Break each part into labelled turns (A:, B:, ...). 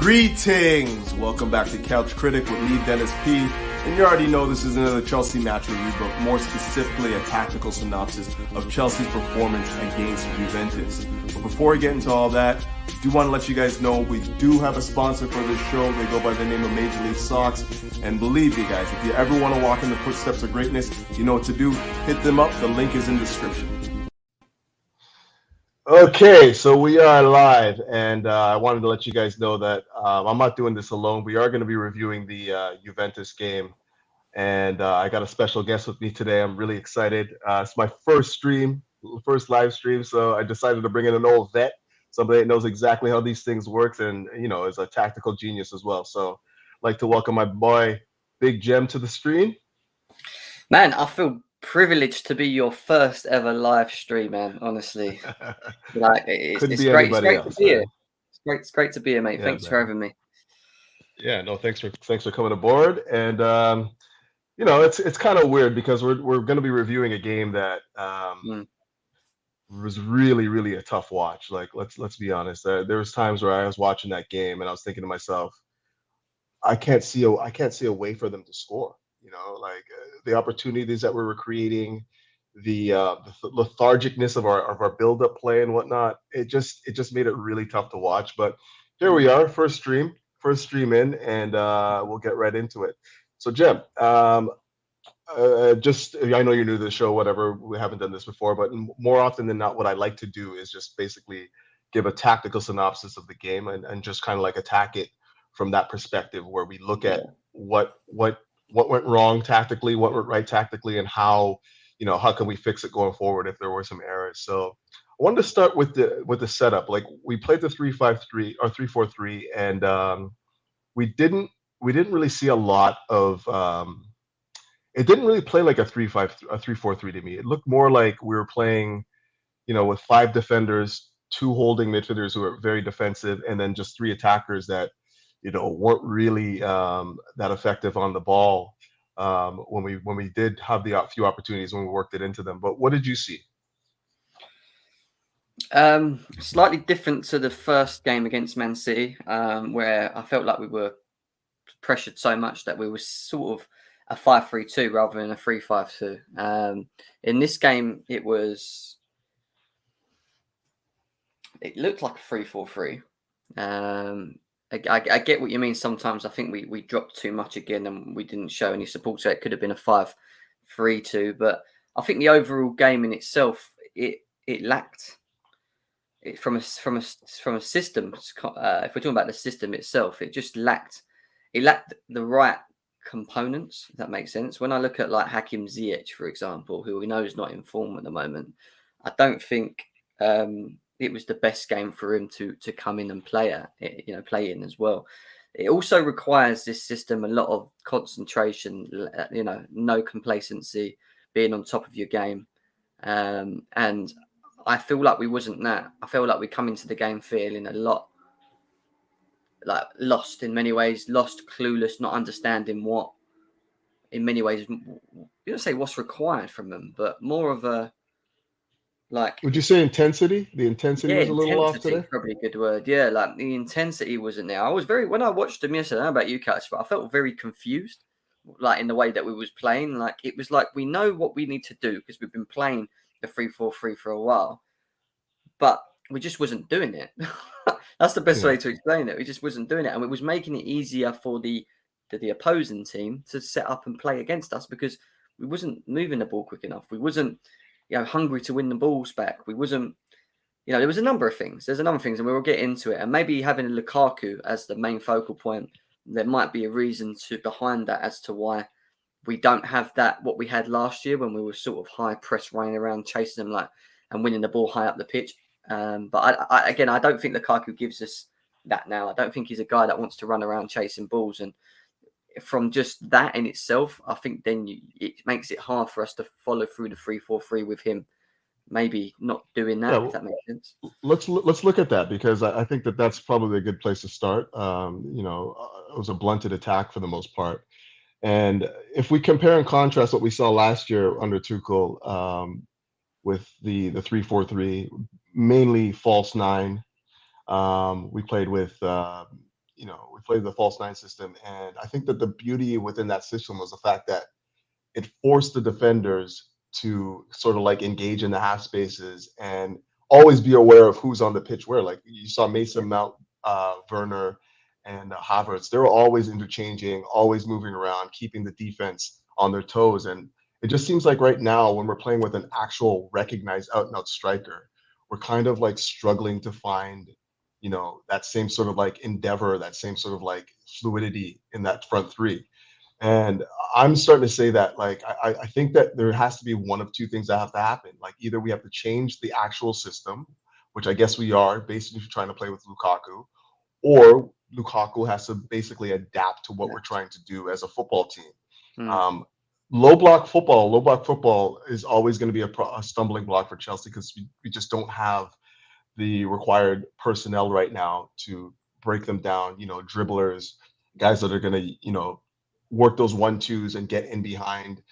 A: Greetings! Welcome back to Couch Critic with me, Dennis P. And you already know this is another Chelsea match review, but more specifically a tactical synopsis of Chelsea's performance against Juventus. But before we get into all that, I do want to let you guys know we do have a sponsor for this show. They go by the name of Major League Socks. And believe me, guys, if you ever want to walk in the footsteps of greatness, you know what to do. Hit them up. The link is in the description. Okay, so we are live, and I wanted to let you guys know that I'm not doing this alone. We are going to be reviewing the Juventus game, and I got a special guest with me today. I'm really excited. It's my first live stream, so I decided to bring in an old vet, somebody that knows exactly how these things work, and is a tactical genius as well. So I'd like to welcome my boy, Big Jem, to the stream.
B: Man, I feel privileged to be your first ever live stream, man. Honestly, it's great. It's great to be here. It's great to be here, mate. Thanks for having me.
A: Yeah, no, thanks for coming aboard. And it's kind of weird because we're going to be reviewing a game that was really, really a tough watch. Like let's be honest. There was times where I was watching that game and I was thinking to myself, I can't see a way for them to score. The opportunities that we were creating, the lethargicness of our build-up play and whatnot. It just made it really tough to watch. But here we are, first stream in, and we'll get right into it. So Jem, I know you're new to the show, whatever. We haven't done this before, but more often than not, what I like to do is just basically give a tactical synopsis of the game and just kind of like attack it from that perspective, where we look at what went wrong tactically, what went right tactically, and how can we fix it going forward if there were some errors. So I wanted to start with the setup. Like, we played the 3-5-3 or 3-4-3, and we didn't really see a lot of it didn't really play like a 3-4-3 to me. It looked more like we were playing with 5 defenders, 2 holding midfielders who are very defensive, and then just 3 attackers that weren't really that effective on the ball when we did have the few opportunities when we worked it into them. But what did you see?
B: Slightly different to the first game against Man City, where I felt like we were pressured so much that we were sort of a 5-3-2 rather than a 3-5-2. In this game, it looked like a 3-4-3. I get what you mean. Sometimes I think we dropped too much again and we didn't show any support, so it could have been a 5-3-2. But I think the overall game in itself, it lacked it from a system. If we're talking about the system itself, it just lacked the right components, if that makes sense. When I look at like Hakim Ziyech, for example, who we know is not in form at the moment, I don't think it was the best game for him to come in and play in as well. It also requires this system a lot of concentration, no complacency, being on top of your game. And I feel like we wasn't that. I feel like we come into the game feeling a lot like lost in many ways, clueless, not understanding what, in many ways, you don't say what's required from them, but more of a, like,
A: would you say intensity? The intensity was a little off today?
B: Probably a good word. Yeah, like the intensity wasn't there. When I watched them yesterday, I don't know about you, Catch, but I felt very confused, like in the way that we was playing. Like, it was like we know what we need to do because we've been playing the 3-4-3 for a while, but we just wasn't doing it. That's the best way to explain it. We just wasn't doing it, and it was making it easier for the opposing team to set up and play against us because we wasn't moving the ball quick enough. We wasn't hungry to win the balls back. We wasn't, there was a number of things. There's a number of things, and we will get into it. And maybe having Lukaku as the main focal point, there might be a reason behind that as to why we don't have that, what we had last year when we were sort of high press running around, chasing them and winning the ball high up the pitch. But I don't think Lukaku gives us that now. I don't think he's a guy that wants to run around chasing balls. And from just that in itself, I think then it makes it hard for us to follow through the 3-4-3 with him maybe not doing that, if that makes sense.
A: Let's look at that, because I think that's probably a good place to start. It was a blunted attack for the most part. And if we compare and contrast what we saw last year under Tuchel with the 3-4-3, mainly false nine, we played with we played the false nine system, and I think that the beauty within that system was the fact that it forced the defenders to sort of like engage in the half spaces and always be aware of who's on the pitch where. Like you saw
B: Yeah.
A: Mason Mount, Werner, and Havertz. They were always interchanging, always moving around, keeping the defense on their toes. And it just seems like right now, when we're playing with an actual recognized out and out striker, we're kind of like struggling to find, that same sort of like endeavor, that same sort of like fluidity in that front three. And I'm starting to say that, like, I think that there has to be one of two things that have to happen. Like, either we have to change the actual system, which I guess we are, basically trying to play with Lukaku, or Lukaku has to basically adapt to what we're
B: Yeah.
A: trying to do as a football team.
B: Mm.
A: Um, low block football is always going to be a stumbling block for Chelsea because we just don't have the required personnel right now to break them down, dribblers, guys that are going to, work those 1-2s and get in behind.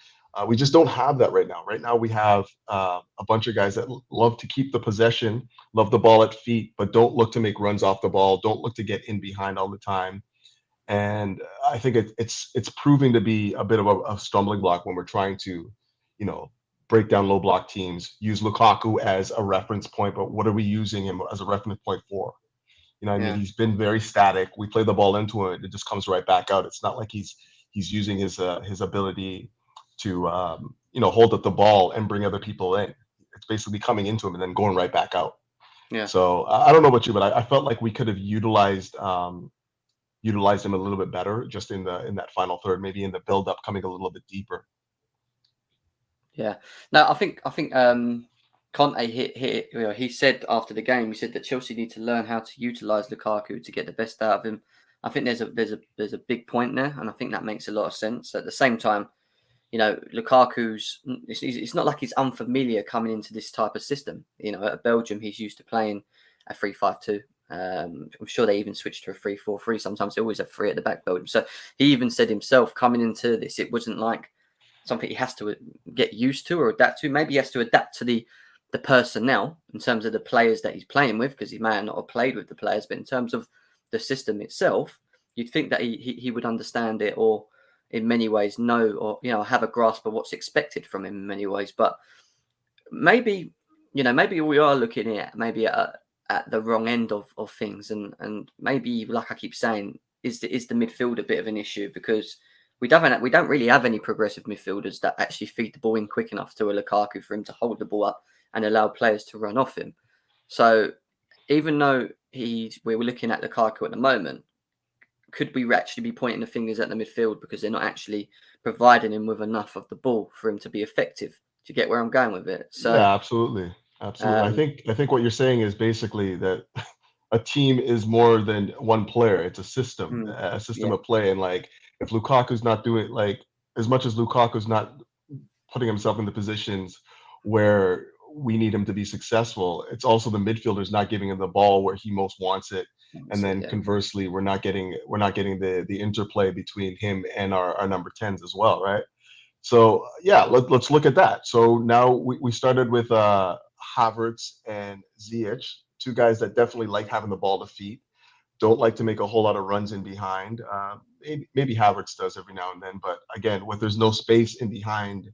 A: We just don't have that right now. Right now, we have a bunch of guys that love to keep the possession, love the ball at feet, but don't look to make runs off the ball, don't look to get in behind all the time. And I think it's proving to be a bit of a stumbling block when we're trying to, you know, break down low block teams, use Lukaku as a reference point, but what are we using him as a reference point for? I mean,
B: Yeah.
A: he's been very static. We play the ball into him, it just comes right back out. It's not like he's using his ability to hold up the ball and bring other people in. It's basically coming into him and then going right back out.
B: Yeah.
A: So I don't know about you, but I felt like we could have utilized him a little bit better just in that final third, maybe in the build up, coming a little bit deeper.
B: Yeah. No, I think Conte hit it. He said after the game, he said that Chelsea need to learn how to utilize Lukaku to get the best out of him. I think there's a big point there, and I think that makes a lot of sense. At the same time, Lukaku's it's not like he's unfamiliar coming into this type of system. At Belgium, he's used to playing a 3-5-2. I'm sure they even switched to a 3-4-3. Sometimes they always have three at the back, Belgium. So he even said himself coming into this, it wasn't like something he has to get used to or adapt to. Maybe he has to adapt to the personnel in terms of the players that he's playing with, because he may not have played with the players, but in terms of the system itself, you'd think that he would understand it, or in many ways know, or have a grasp of what's expected from him in many ways. But maybe maybe we are looking at at the wrong end of things, and maybe, like I keep saying, is the midfield a bit of an issue, because we don't really have any progressive midfielders that actually feed the ball in quick enough to a Lukaku for him to hold the ball up and allow players to run off him. So even though we're looking at Lukaku at the moment, could we actually be pointing the fingers at the midfield because they're not actually providing him with enough of the ball for him to be effective? Do you get where I'm going with it? So
A: Yeah, absolutely. Absolutely. I
B: um,
A: think I think what you're saying is basically that a team is more than one player. It's
B: mm,
A: a system
B: yeah,
A: of play. And like if Lukaku's not doing, like, as much as Lukaku's not putting himself in the positions where we need him to be successful, it's also the midfielders not giving him the ball where he most wants it. And
B: that's it,
A: then
B: yeah,
A: conversely, we're not getting the interplay between him and our number 10s as well, right? So yeah, let's look at that. So now we started with Havertz and Ziyech, two guys that definitely like having the ball to feet, don't like to make a whole lot of runs in behind. Maybe Havertz does every now and then, but again, when there's no space in behind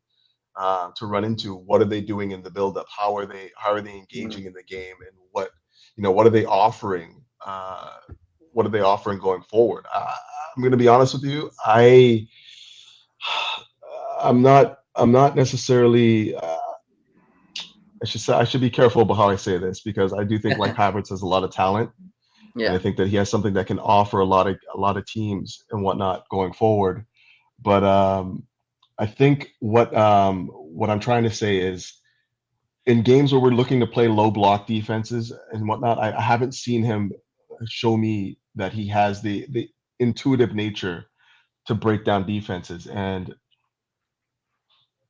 A: to run into, what are they doing in the buildup? How are they
B: mm,
A: engaging in the game, and what are they offering? What are they offering going forward? I'm going to be honest with you. I'm not necessarily. I should be careful about how I say this because I do think like Havertz has a lot of talent, and I
B: yeah.
A: think that he has something that can offer a lot of teams and whatnot going forward. But I think what I'm trying to say is, in games where we're looking to play low block defenses and whatnot, I haven't seen him show me that he has the intuitive nature to break down defenses. And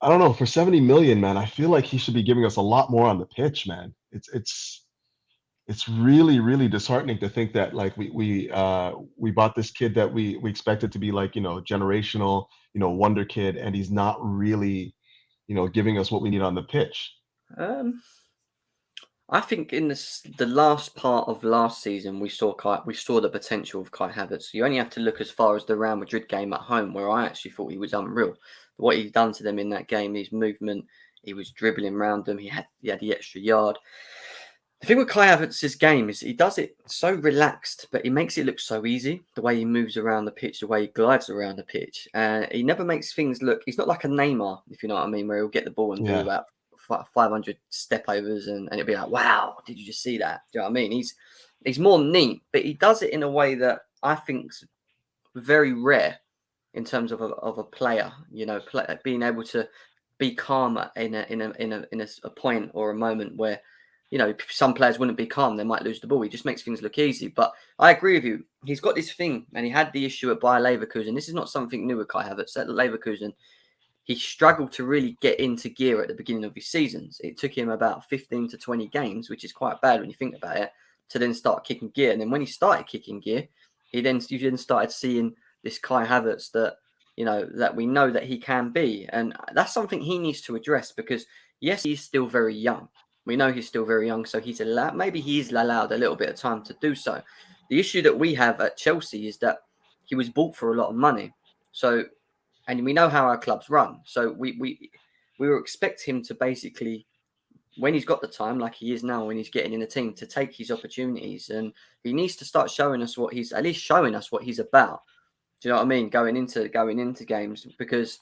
A: I don't know, for 70 million, man, I feel like he should be giving us a lot more on the pitch, man. It's really, really disheartening to think that like we bought this kid that we expected to be like, generational, wonder kid, and he's not really, giving us what we need on the pitch.
B: Um, I think in the last part of last season, we saw the potential of Kai Havertz. You only have to look as far as the Real Madrid game at home, where I actually thought he was unreal. What he'd done to them in that game, his movement, he was dribbling around them. He had the extra yard. The thing with Kai Havertz's game is he does it so relaxed, but he makes it look so easy. The way he moves around the pitch, the way he glides around the pitch, he never makes things look. He's not like a Neymar, if you know what I mean, where he'll get the ball and do about 500 step overs, and it'll be like, wow, did you just see that? Do you know what I mean? He's more neat, but he does it in a way that I think's very rare in terms of a player. You know, being able to be calm in a point or a moment where, you know, some players wouldn't be calm. They might lose the ball. He just makes things look easy. But I agree with you. He's got this thing, and he had the issue at Bayer Leverkusen. This is not something new with Kai Havertz. At Leverkusen, he struggled to really get into gear at the beginning of his seasons. It took him about 15 to 20 games, which is quite bad when you think about it, to then start kicking gear. And then when he started kicking gear, you then started seeing this Kai Havertz that, you know, that we know that he can be. And that's something he needs to address, because, yes, he's still very young. We know he's still very young, so he's allowed a little bit of time to do so. The issue that we have at Chelsea is that he was bought for a lot of money. So, and we know how our clubs run. So we will expect him to basically, when he's got the time, like he is now, when he's getting in the team, to take his opportunities. And he needs to start showing us what he's about. Do you know what I mean? Going into games, because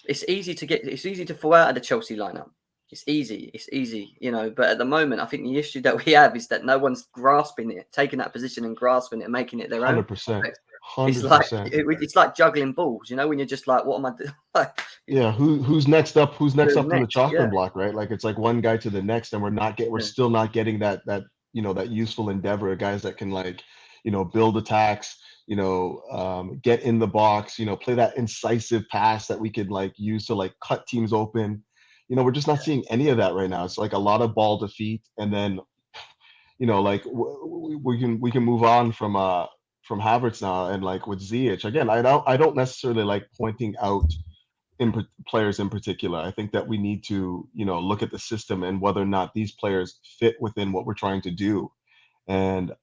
B: it's easy to fall out of the Chelsea lineup. It's easy, you know. But at the moment, I think the issue that we have is that no one's grasping it, taking that position and grasping it and making it their own.
A: 100%.
B: It's like juggling balls, you know, when you're just like, what am I doing?
A: Yeah, who's next up? Who's next up on the chopping block, right? Like, it's like one guy to the next, and we're still not getting that you know, that useful endeavor, guys that can, like, you know, build attacks, you know, get in the box, you know, play that incisive pass that we could, like, use to, like, cut teams open. You know, we're just not seeing any of that right now. It's like a lot of ball defeat, and then, you know, like, we can move on from Havertz now, and, like, with Ziyech again, I don't necessarily like pointing out players in particular. I think that we need to, you know, look at the system and whether or not these players fit within what we're trying to do. And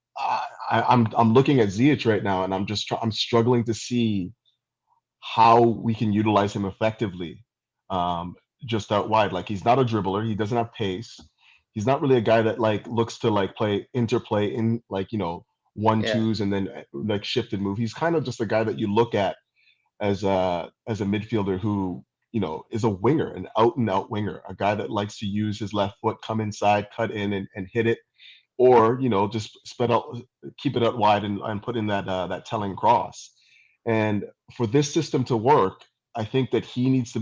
A: I'm looking at Ziyech right now, and I'm struggling to see how we can utilize him effectively, just out wide. Like, he's not a dribbler. He doesn't have pace. He's not really a guy that, like, looks to, like, play interplay in, like, you know, 1-2s and then, like, shift and move. He's kind of just a guy that you look at as a midfielder who, you know, is a winger, an out and out winger, a guy that likes to use his left foot, come inside, cut in, and hit it, or, you know, just keep it out wide and put in that telling cross. And for this system to work, I think that he has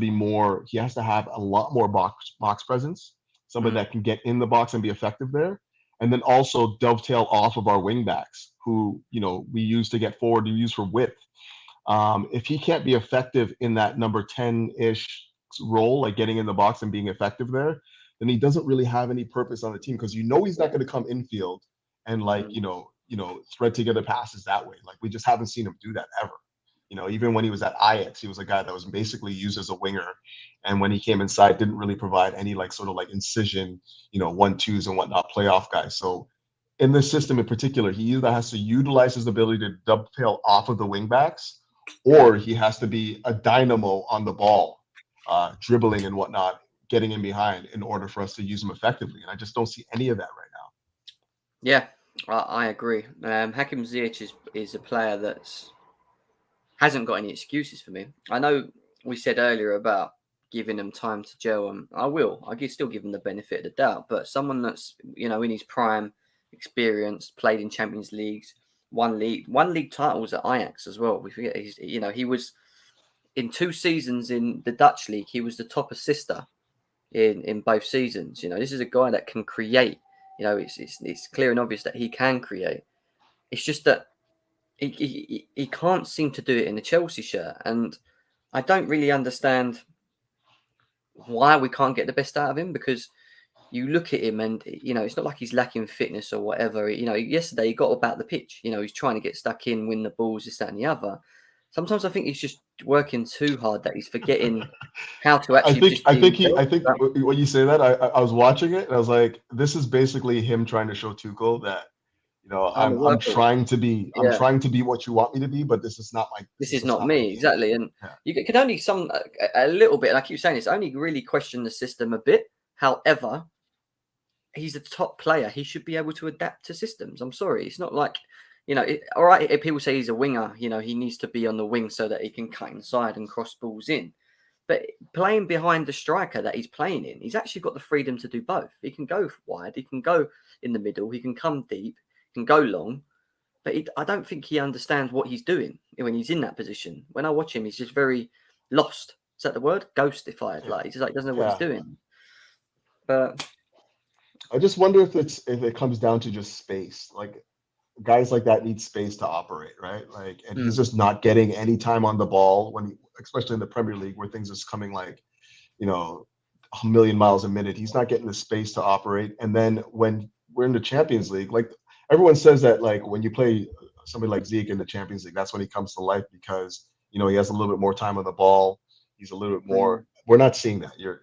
A: to have a lot more box presence, somebody that can get in the box and be effective there. And then also dovetail off of our wing backs, who, you know, we use to get forward, to use for width. If he can't be effective in that number 10-ish role, like getting in the box and being effective there, then he doesn't really have any purpose on the team, because, you know, he's not going to come infield and, like, you know, thread together passes that way. Like, we just haven't seen him do that ever. You know, even when he was at Ajax, he was a guy that was basically used as a winger, and when he came inside, didn't really provide any, like, sort of like incision, you know, 1-2s and whatnot, playoff guys. So in this system in particular, he either has to utilize his ability to dovetail off of the wing backs, or he has to be a dynamo on the ball, dribbling and whatnot, getting in behind, in order for us to use him effectively. And I just don't see any of that right now.
B: Yeah, I agree. Hakim Ziyech is a player that hasn't got any excuses for me. I know we said earlier about giving him time to gel, and I still give him the benefit of the doubt. But someone that's, you know, in his prime, experienced, played in Champions Leagues, won league titles at Ajax as well. We forget he was in 2 seasons in the Dutch league. He was the top assister in both seasons. You know, this is a guy that can create. You know, it's clear and obvious that he can create. It's just that he can't seem to do it in the Chelsea shirt, and I don't really understand why we can't get the best out of him, because you look at him and, you know, it's not like he's lacking fitness or whatever. You know, yesterday he got about the pitch. You know, he's trying to get stuck in, win the balls, this, that, and the other. Sometimes I think he's just working too hard that he's forgetting how to actually just be himself.
A: I think when you say that, I was watching it and I was like, this is basically him trying to show Tuchel that, you know,
B: I'm a
A: I'm
B: workhorse.
A: trying to be
B: Yeah.
A: what you want me to be, but this is not
B: This is
A: just
B: not
A: not my
B: me,
A: game.
B: exactly. And
A: Yeah.
B: you can only a little bit, and I keep saying this, only really question the system a bit. However, he's a top player. He should be able to adapt to systems. I'm sorry. It's not like, all right, if people say he's a winger, he needs to be on the wing so that he can cut inside and cross balls in. But playing behind the striker that he's playing in, he's actually got the freedom to do both. He can go wide, he can go in the middle, he can come deep, he can go long. But I don't think he understands what he's doing when he's in that position. When I watch him, he's just very lost. Is that the word? Ghostified. Like he's just like doesn't know what he's doing. But
A: I just wonder if it comes down to just space. Like guys like that need space to operate, right? Like, and he's just not getting any time on the ball especially in the Premier League where things is coming like, a million miles a minute. He's not getting the space to operate. And then when we're in the Champions League, like everyone says that like when you play somebody like Zeke in the Champions League, that's when he comes to life because he has a little bit more time on the ball. He's a little bit more. We're not seeing that. You're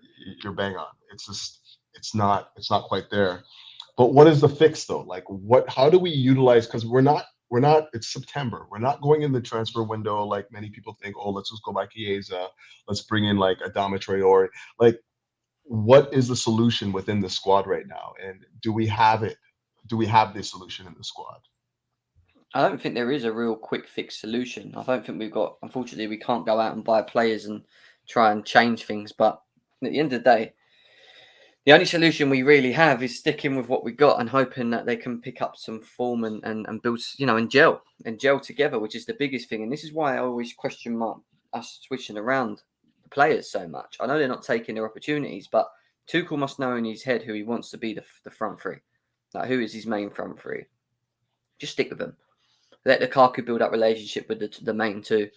A: bang on. It's just it's not quite there. But what is the fix though? Like how do we utilize, because we're not it's September. We're not going in the transfer window like many people think, oh, let's just go by Chiesa, let's bring in like Adama Traore. Like what is the solution within the squad right now? And do we have it? Do we have this solution in the squad?
B: I don't think there is a real quick fix solution. I don't think unfortunately, we can't go out and buy players and try and change things. But at the end of the day, the only solution we really have is sticking with what we got and hoping that they can pick up some form and build, and gel together, which is the biggest thing. And this is why I always question mark us switching around the players so much. I know they're not taking their opportunities, but Tuchel must know in his head who he wants to be the front three. Like, who is his main front three? Just stick with them. Let Lukaku build up relationship with the main two.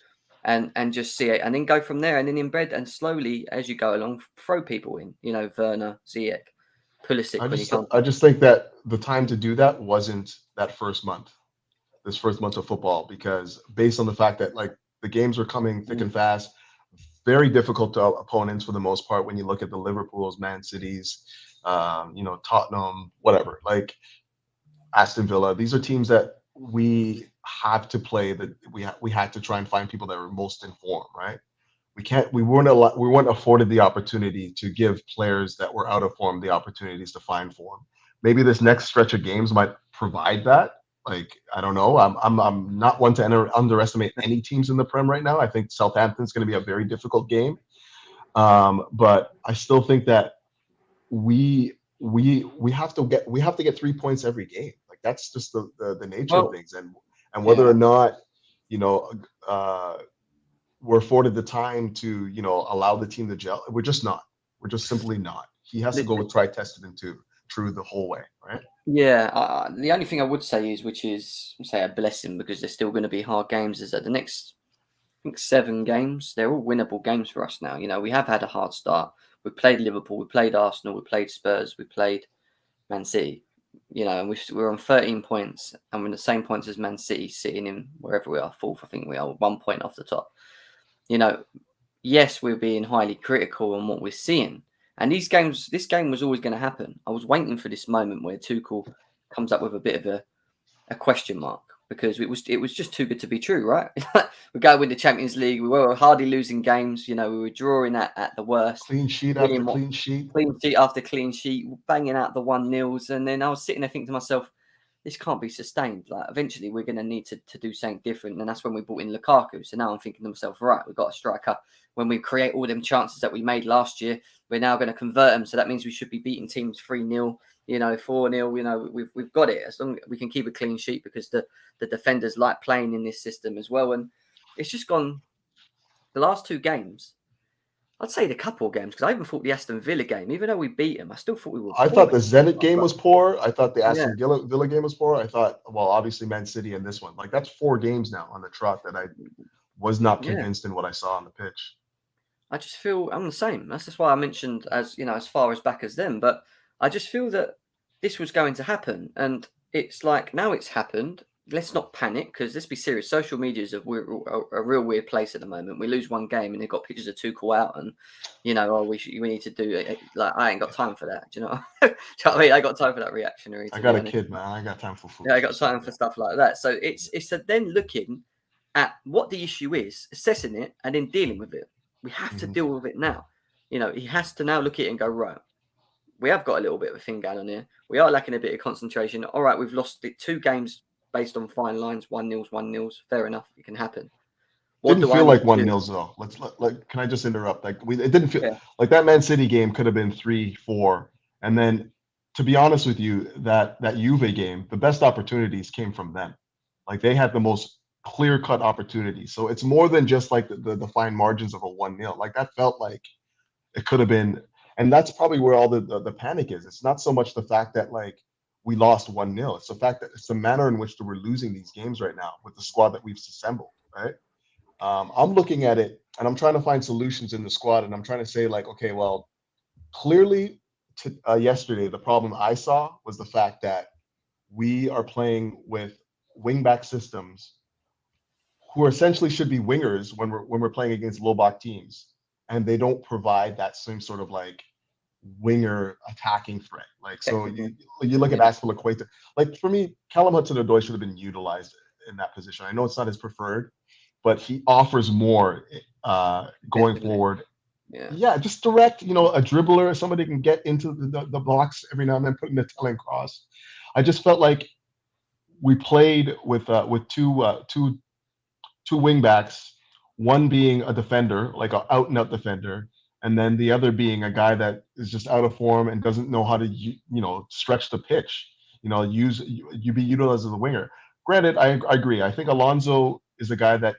B: And just see it, and then go from there, and then embed, and slowly as you go along, throw people in. Werner, Ziyech, Pulisic.
A: I just think that the time to do that wasn't that first month, this first month of football, because based on the fact that like the games were coming thick and fast, very difficult opponents for the most part. When you look at the Liverpools, Man Cities, Tottenham, whatever, like Aston Villa, these are teams that we have to play, that we had to try and find people that were most informed, right? We weren't afforded the opportunity to give players that were out of form the opportunities to find form. Maybe this next stretch of games might provide that. Like, I don't know. I'm not one to underestimate any teams in the Prem right now. I think Southampton's going to be a very difficult game, but I still think that we have to get 3 points every game. Like that's just the nature of things, and whether or not we're afforded the time to allow the team to gel. We're just simply not. He has to go with tried, tested, and true the whole way, right?
B: Yeah, the only thing I would say is, which is a blessing, because there's still going to be hard games, is that the next, I think, 7 games, they're all winnable games for us now. We have had a hard start. We played Liverpool, we played Arsenal, we played Spurs, we played Man City. And we're on 13 points, and we're in the same points as Man City, sitting in wherever we are, 4th. I think we are 1 point off the top. Yes, we're being highly critical on what we're seeing. And this game was always going to happen. I was waiting for this moment where Tuchel comes up with a bit of a question mark, because it was just too good to be true, right? We go win the Champions League. We were hardly losing games. We were drawing at the worst.
A: Clean sheet after clean sheet.
B: Clean sheet after clean sheet, banging out the 1-0s. And then I was sitting there thinking to myself, this can't be sustained. Like, eventually we're going to need to do something different. And that's when we brought in Lukaku. So now I'm thinking to myself, right, we've got a striker. When we create all them chances that we made last year, we're now going to convert them. So that means we should be beating teams 3-0, 4-0. We've got it, as long as we can keep a clean sheet, because the defenders like playing in this system as well. And it's just gone the last 2 games. I'd say the couple of games, because I even thought the Aston Villa game, even though we beat them, I still thought we were.
A: I thought the Zenit game was poor. I thought the Aston Villa game was poor. I thought, well, obviously Man City and this one. Like, that's 4 games now on the trot that I was not convinced in what I saw on the pitch.
B: I just feel I'm the same. That's just why I mentioned as far as back as them. But I just feel that this was going to happen, and it's like now it's happened. let's not panic, because let's be serious. Social media is a real weird place at the moment. We lose one game and they've got pictures of Tuchel out, and oh, we need to do it. Like, I ain't got time for that. Do you know? Do you know what I mean? I got time for that reactionary.
A: I got a kid, man. I got time for food.
B: Yeah, I got time for stuff like that. So it's then looking at what the issue is, assessing it, and then dealing with it. We have to deal with it now. He has to now look at it and go, right, we have got a little bit of a thing going on here. We are lacking a bit of concentration. All right, we've lost 2 games based on fine lines, 1-0. Fair enough, it can happen.
A: Didn't feel like 1-0 though. Can I just interrupt? Like it didn't feel like that Man City game could have been 3-4. And then, to be honest with you, that Juve game, the best opportunities came from them. Like they had the most clear-cut opportunities. So it's more than just like the fine margins of a 1-0. Like that felt like it could have been, and that's probably where all the panic is. It's not so much the fact that like we lost 1-0. It's the fact that it's the manner in which we're losing these games right now with the squad that we've assembled, right? I'm looking at it and I'm trying to find solutions in the squad, and I'm trying to say like, okay, well, clearly yesterday the problem I saw was the fact that we are playing with wingback systems who essentially should be wingers when we're playing against low block teams, and they don't provide that same sort of like winger attacking threat. Like, so you look at Azpilicueta. Like for me, Callum Hudson-Odoi should have been utilized in that position. I know it's not his preferred, but he offers more going forward. Yeah, just direct, a dribbler, somebody can get into the box every now and then, put in a Italian cross. I just felt like we played with two wing backs, one being a defender, like an out and out defender, and then the other being a guy that is just out of form and doesn't know how to stretch the pitch. You be utilized as a winger. Granted, I agree. I think Alonso is a guy that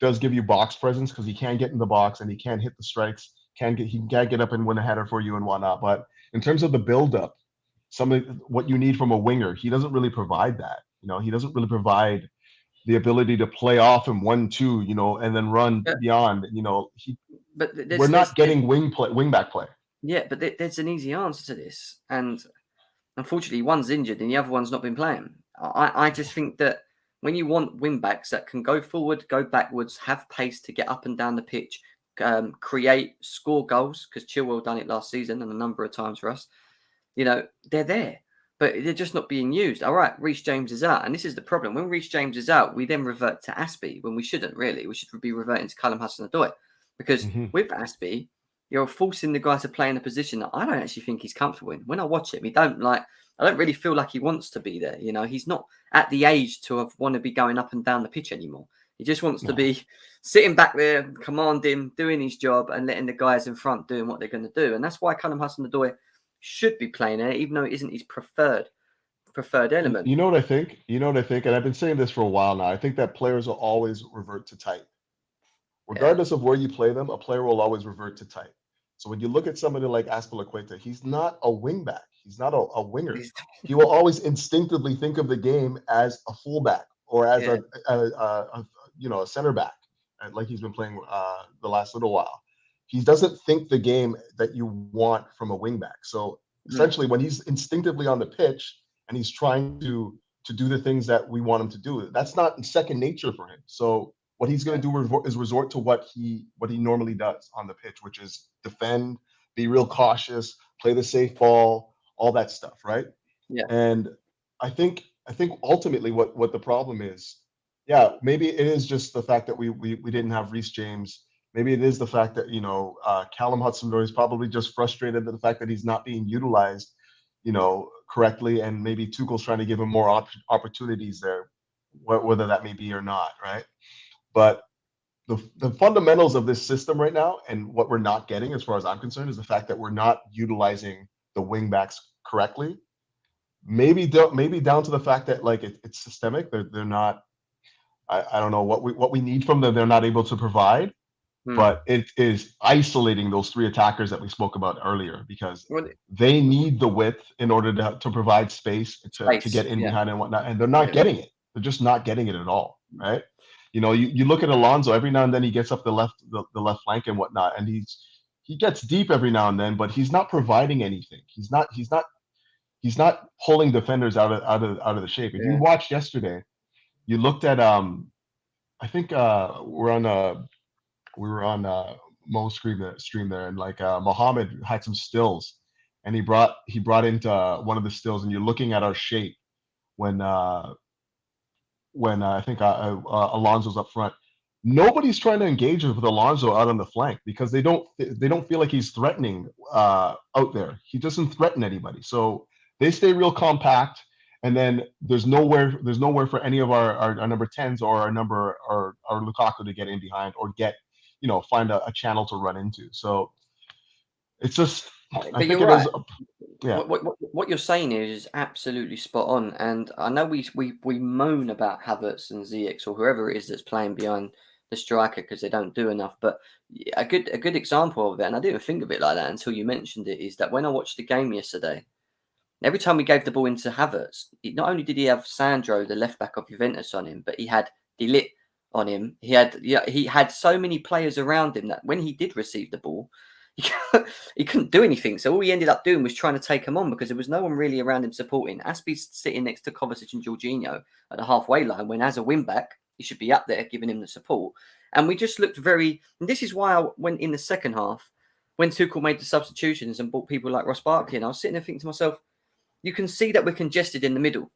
A: does give you box presence because he can get in the box and he can hit the strikes. He can get up and win a header for you and whatnot. But in terms of the build-up, what you need from a winger, he doesn't really provide that. He doesn't really provide the ability to play off him 1-2, and then run beyond. We're not getting wing back play.
B: Yeah, but there's an easy answer to this, and unfortunately, one's injured and the other one's not been playing. I just think that when you want wing backs that can go forward, go backwards, have pace to get up and down the pitch, create, score goals, because Chilwell done it last season and a number of times for us, they're there, but they're just not being used. All right, Reece James is out, and this is the problem. When Reece James is out, we then revert to Aspie when we shouldn't really. We should be reverting to Callum Hudson-Odoi, because with Aspie, you're forcing the guy to play in a position that I don't actually think he's comfortable in. When I watch him, I don't really feel like he wants to be there. He's not at the age to want to be going up and down the pitch anymore. He just wants to be sitting back there, commanding, doing his job, and letting the guys in front doing what they're going to do. And that's why Callum Hudson-Odoi should be playing there, even though it isn't his preferred element.
A: You know what I think? And I've been saying this for a while now. I think that players will always revert to type. Regardless of where you play them, a player will always revert to type. So when you look at somebody like Azpilicueta, he's not a wingback. He's not a winger. He will always instinctively think of the game as a fullback or as a center back, like he's been playing the last little while. He doesn't think the game that you want from a wingback. So essentially, when he's instinctively on the pitch and he's trying to do the things that we want him to do, that's not second nature for him. So what he's going to do is resort to what he normally does on the pitch, which is defend, be real cautious, play the safe ball, all that stuff, right?
B: Yeah.
A: And I think ultimately what the problem is, maybe it is just the fact that we didn't have Reece James. Maybe it is the fact that Callum Hudson-Odoi is probably just frustrated at the fact that he's not being utilized, correctly, and maybe Tuchel's trying to give him more opportunities there, whether that may be or not, right? But the fundamentals of this system right now, and what we're not getting, as far as I'm concerned, is the fact that we're not utilizing the wing backs correctly. Maybe down to the fact that like it's systemic. They're not. I don't know what we need from them. They're not able to provide. But it is isolating those 3 attackers that we spoke about earlier, because they need the width in order to provide space to get in behind and whatnot, and they're not getting it. They're just not getting it at all, right? You look at Alonso, every now and then he gets up the left flank and whatnot, and he gets deep every now and then, but he's not providing anything. He's not pulling defenders out of the shape. If you watched yesterday, you looked at I think we were on Mo's stream there, and like Mohammed had some stills, and he brought into one of the stills, and you're looking at our shape when I think Alonso's up front. Nobody's trying to engage with Alonso out on the flank because they don't feel like he's threatening out there. He doesn't threaten anybody, so they stay real compact. And then there's nowhere for any of our number 10s or our Lukaku to get in behind or get, find a channel to run into. So it's just, I
B: But
A: think
B: you're
A: it is.
B: right.
A: Yeah,
B: What you're saying is absolutely spot on, and I know we moan about Havertz and Ziyech or whoever it is that's playing behind the striker because they don't do enough. But a good example of it, and I didn't think of it like that until you mentioned it, is that when I watched the game yesterday, every time we gave the ball into Havertz, not only did he have Sandro, the left back of Juventus, on him, but he had Delit on him. He had so many players around him that when he did receive the ball, he couldn't do anything. So all he ended up doing was trying to take him on because there was no one really around him supporting. Aspie's sitting next to Kovacic and Jorginho at the halfway line, when as a wing back, he should be up there giving him the support. And we just looked very... And this is why I went in the second half, when Tuchel made the substitutions and brought people like Ross Barkley, and I was sitting there thinking to myself, you can see that we're congested in the middle.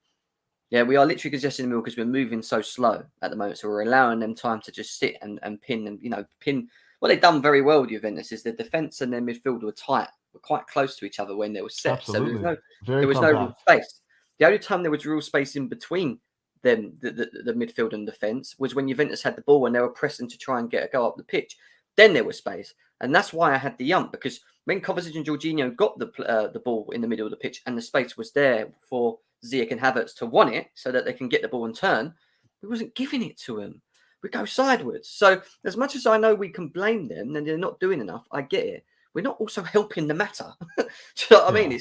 B: Yeah, we are literally congested in the middle because we're moving so slow at the moment. So we're allowing them time to just sit and pin and, pin. What they've done very well with Juventus is the defence and their midfield were tight. We're quite close to each other when they were set.
A: absolutely.
B: So
A: Very
B: there was no real
A: compact.
B: space. The only time there was real space in between them, the midfield and defence, was when Juventus had the ball and they were pressing to try and get a go up the pitch. Then there was space. And that's why I had the ump, because when Kovacic and Jorginho got the ball in the middle of the pitch and the space was there for Ziyech and Havertz to want it so that they can get the ball and turn, we wasn't giving it to them. We go sideways. So as much as I know we can blame them and they're not doing enough, I get it. We're not also helping the matter. Do you know what I mean?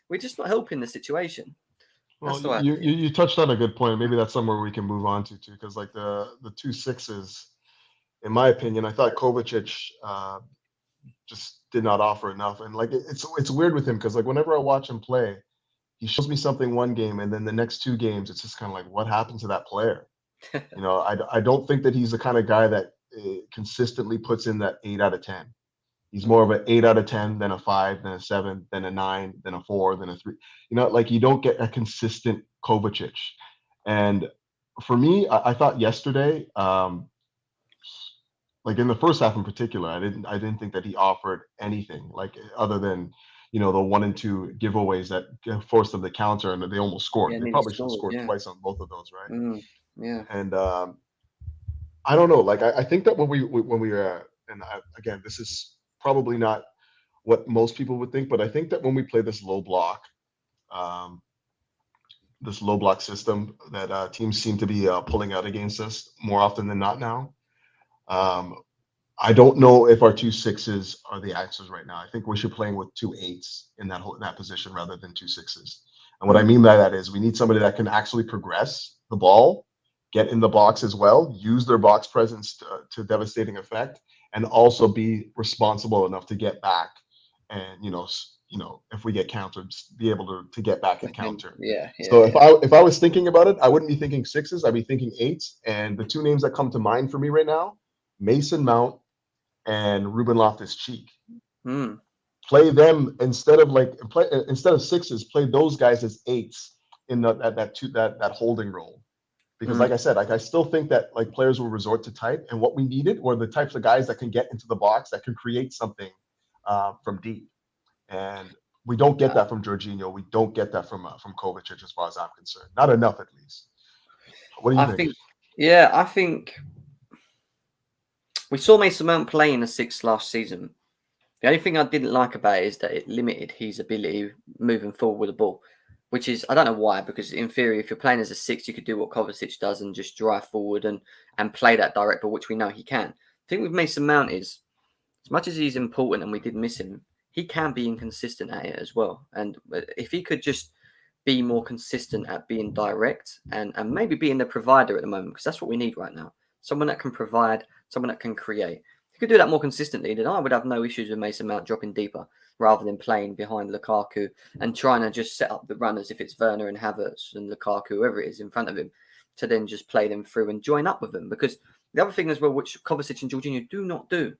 B: We're just not helping the situation.
A: Well,
B: That's the way
A: you touched on a good point. Maybe that's somewhere we can move on to too, because like the 2 6s, in my opinion, I thought Kovacic just did not offer enough. And like it's weird with him because like whenever I watch him play, he shows me something one game, and then the next 2 games, it's just kind of like, what happened to that player? I don't think that he's the kind of guy that consistently puts in that 8 out of 10. He's more of an 8 out of 10 than a 5, then a 7, then a 9, then a 4, then a 3. Like you don't get a consistent Kovacic. And for me, I thought yesterday, like in the first half in particular, I didn't think that he offered anything like other than the 1 and 2 giveaways that forced them to counter, and they almost scored.
B: Yeah,
A: They
B: nearly
A: probably should have
B: scored.
A: scored
B: Yeah.
A: twice on both of those, right?
B: Yeah.
A: And I don't know. Like I think that when we and again, this is probably not what most people would think, but I think that when we play um, this low block system that teams seem to be pulling out against us more often than not now. I don't know if our 2 6s are the answers right now. I think we should be playing with 2 8s in that position rather than 2 6s. And what I mean by that is we need somebody that can actually progress the ball, get in the box as well, use their box presence to devastating effect, and also be responsible enough to get back. And if we get countered, be able to get back and counter.
B: Yeah.
A: So if I was thinking about it, I wouldn't be thinking 6s. I'd be thinking 8s. And the 2 names that come to mind for me right now, Mason Mount and Ruben Loftus-Cheek. Play them instead of 6s. Play those guys as 8s in that holding role. Because like I said, like I still think that like players will resort to type, and what we needed were the types of guys that can get into the box, that can create something from deep. And we don't get that from Jorginho. We don't get that from Kovacic, as far as I'm concerned. Not enough, at least. What do you think?
B: I think we saw Mason Mount play in a 6 last season. The only thing I didn't like about it is that it limited his ability moving forward with the ball, which is, I don't know why, because in theory, if you're playing as a 6, you could do what Kovacic does and just drive forward and play that direct ball, which we know he can. The thing with Mason Mount is, as much as he's important and we did miss him, he can be inconsistent at it as well. And if he could just be more consistent at being direct and maybe being the provider at the moment, because that's what we need right now. Someone that can provide, someone that can create. If you could do that more consistently, then I would have no issues with Mason Mount dropping deeper rather than playing behind Lukaku and trying to just set up the runners if it's Werner and Havertz and Lukaku, whoever it is in front of him. to then just play them through and join up with them. Because the other thing as well, which Kovacic and Jorginho do not do,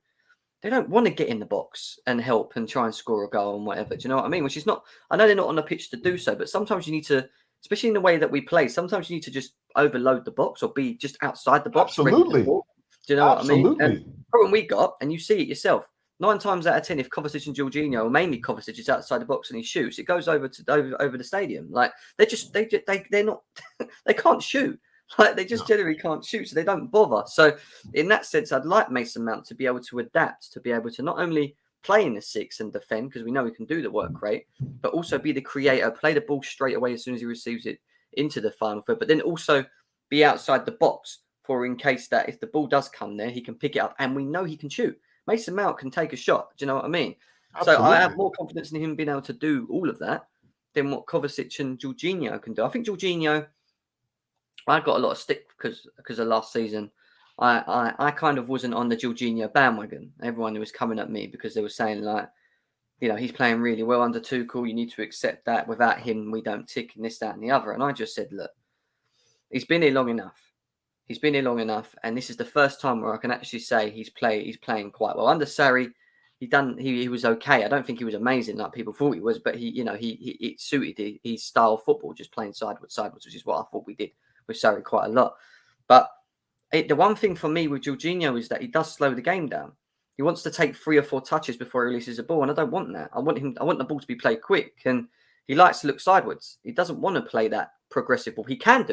B: they don't want to get in the box and help and try and score a goal and whatever. Do you know what I mean? Which is not, I know they're not on the pitch to do so, but sometimes you need to, especially in the way that we play, sometimes you need to just overload the box or be just outside the box.
A: Absolutely.
B: Ready to ball. Do you know what I mean?
A: Absolutely.
B: And the problem we got, and you see it yourself, 9 times out of 10, if Kovacic and Jorginho, or mainly Kovacic, is outside the box and he shoots, it goes over the stadium. Like they're not, they can't shoot. Like they just generally can't shoot, so they don't bother. So in that sense, I'd like Mason Mount to be able to adapt, to be able to not only play in the 6 and defend, because we know he can do the work rate, but also be the creator, play the ball straight away as soon as he receives it into the final third, but then also be outside the box for in case that if the ball does come there, he can pick it up, and we know he can shoot. Mason Mount can take a shot. Do you know what I mean? Absolutely. So I have more confidence in him being able to do all of that than what Kovacic and Jorginho can do. I think Jorginho, I got a lot of stick because of last season. I kind of wasn't on the Jorginho bandwagon. Everyone was coming at me because they were saying like, you know, he's playing really well under Tuchel. You need to accept that. Without him, we don't tick and this, that, and the other. And I just said, look, he's been here long enough. He's been here long enough, and this is the first time where I can actually say he's playing quite well. Under Sarri, he was okay. I don't think he was amazing like people thought he was, but it suited his style of football, just playing sideways, which is what I thought we did with Sarri quite a lot. But the one thing for me with Jorginho is that he does slow the game down. He wants to take 3 or 4 touches before he releases a ball, and I don't want that. I want the ball to be played quick, and he likes to look sideways. He doesn't want to play that progressive ball. He can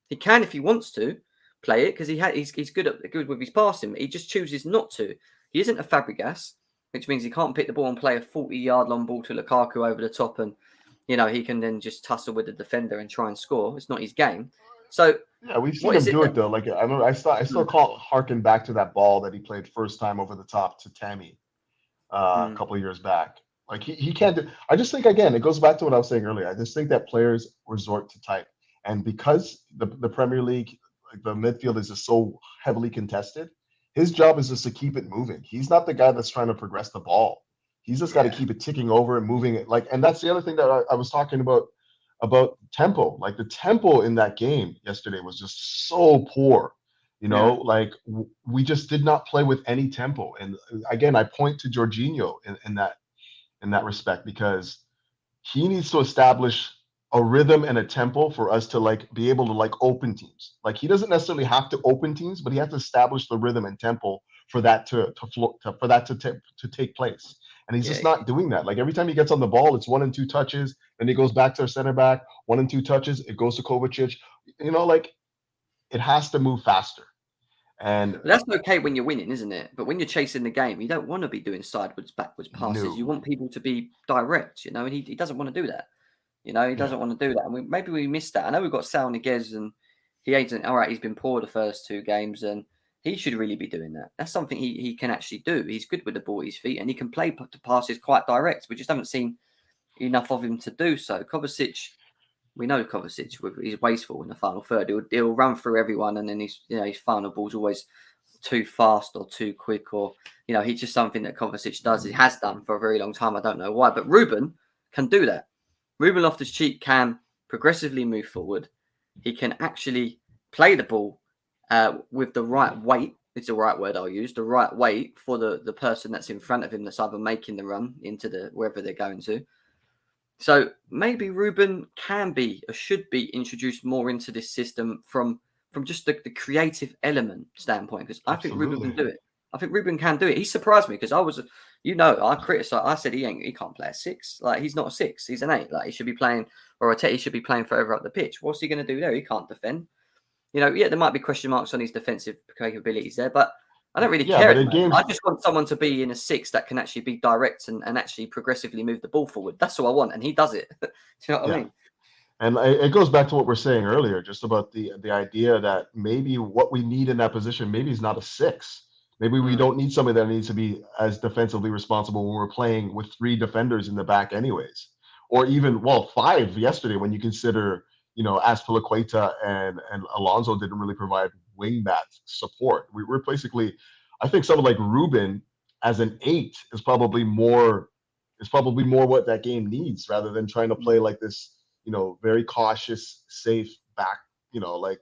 B: if he wants to play it because he's good with his passing. He just chooses not to. He isn't a Fabregas, which means he can't pick the ball and play a 40-yard long ball to Lukaku over the top, and he can then just tussle with the defender and try and score. It's not his game. So
A: yeah, we've seen him do it though. Like I remember, I still harken back to that ball that he played first time over the top to Tammy a couple of years back. Like he can't do. I just think again, it goes back to what I was saying earlier. I just think that players resort to type, and because the Premier League, like the midfield is just so heavily contested, his job is just to keep it moving. He's not the guy that's trying to progress the ball. He's just got to keep it ticking over and moving it. Like, and that's the other thing that I was talking about tempo. Like the tempo in that game yesterday was just so poor. Like we just did not play with any tempo. And again, I point to Jorginho in that respect, because he needs to establish a rhythm and a tempo for us to like be able to like open teams. Like he doesn't necessarily have to open teams, but he has to establish the rhythm and tempo for that to take place. And he's just not doing that. Like every time he gets on the ball, it's 1 and 2 touches, and he goes back to our center back, 1 and 2 touches, it goes to Kovacic. Like it has to move faster. And
B: that's okay when you're winning, isn't it? But when you're chasing the game, you don't want to be doing sideways, backwards passes. No. You want people to be direct, and he doesn't want to do that. He doesn't want to do that. And maybe we missed that. I know we've got Sal Niguez, and he ain't all right. He's been poor the first 2 games, and he should really be doing that. That's something he can actually do. He's good with the ball at his feet, and he can play to passes quite direct. We just haven't seen enough of him to do so. Kovacic, we know Kovacic, he's wasteful in the final third. He'll run through everyone, and then his final ball's always too fast or too quick, or he's just something that Kovacic does. He has done for a very long time. I don't know why, but Ruben can do that. Ruben Loftus-Cheek can progressively move forward. He can actually play the ball with the right weight. It's the right word I'll use. The right weight for the person that's in front of him that's either making the run into wherever they're going to. So maybe Ruben can be or should be introduced more into this system from just the creative element standpoint, because I think Ruben can do it. I think Ruben can do it. He surprised me because I criticized. I said he can't play a 6. Like he's not a 6. He's an 8. Like he should be playing, or a 10. He should be playing further up the pitch. What's he going to do there? He can't defend. There might be question marks on his defensive capabilities there, but I don't really care. I just want someone to be in a 6 that can actually be direct and actually progressively move the ball forward. That's all I want, and he does it. Do you know what I mean?
A: And it goes back to what we're saying earlier, just about the idea that maybe what we need in that position maybe is not a 6. Maybe we don't need somebody that needs to be as defensively responsible when we're playing with 3 defenders in the back anyways. Or even, 5 yesterday when you consider, Azpilicueta and Alonso didn't really provide wingback support. We're basically, I think someone like Ruben as an 8 is probably more what that game needs, rather than trying to play like this, very cautious, safe back, like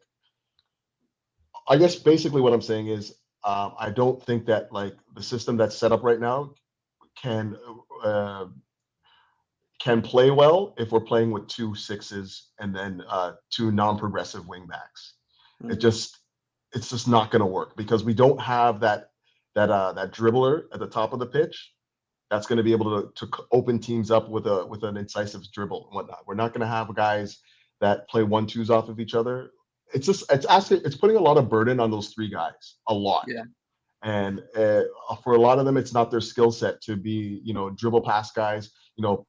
A: I guess basically what I'm saying is I don't think that like the system that's set up right now can uh, can play well if we're playing with two sixes and then two non-progressive wing backs. It
B: Mm.
A: just it's just not going to work because we don't have that dribbler at the top of the pitch that's going to be able to open teams up with an incisive dribble and whatnot. We're not going to have guys that play 1-2s off of each other. It's putting a lot of burden on those three guys, a lot.
B: Yeah.
A: And for a lot of them, it's not their skill set to be dribble past guys, you know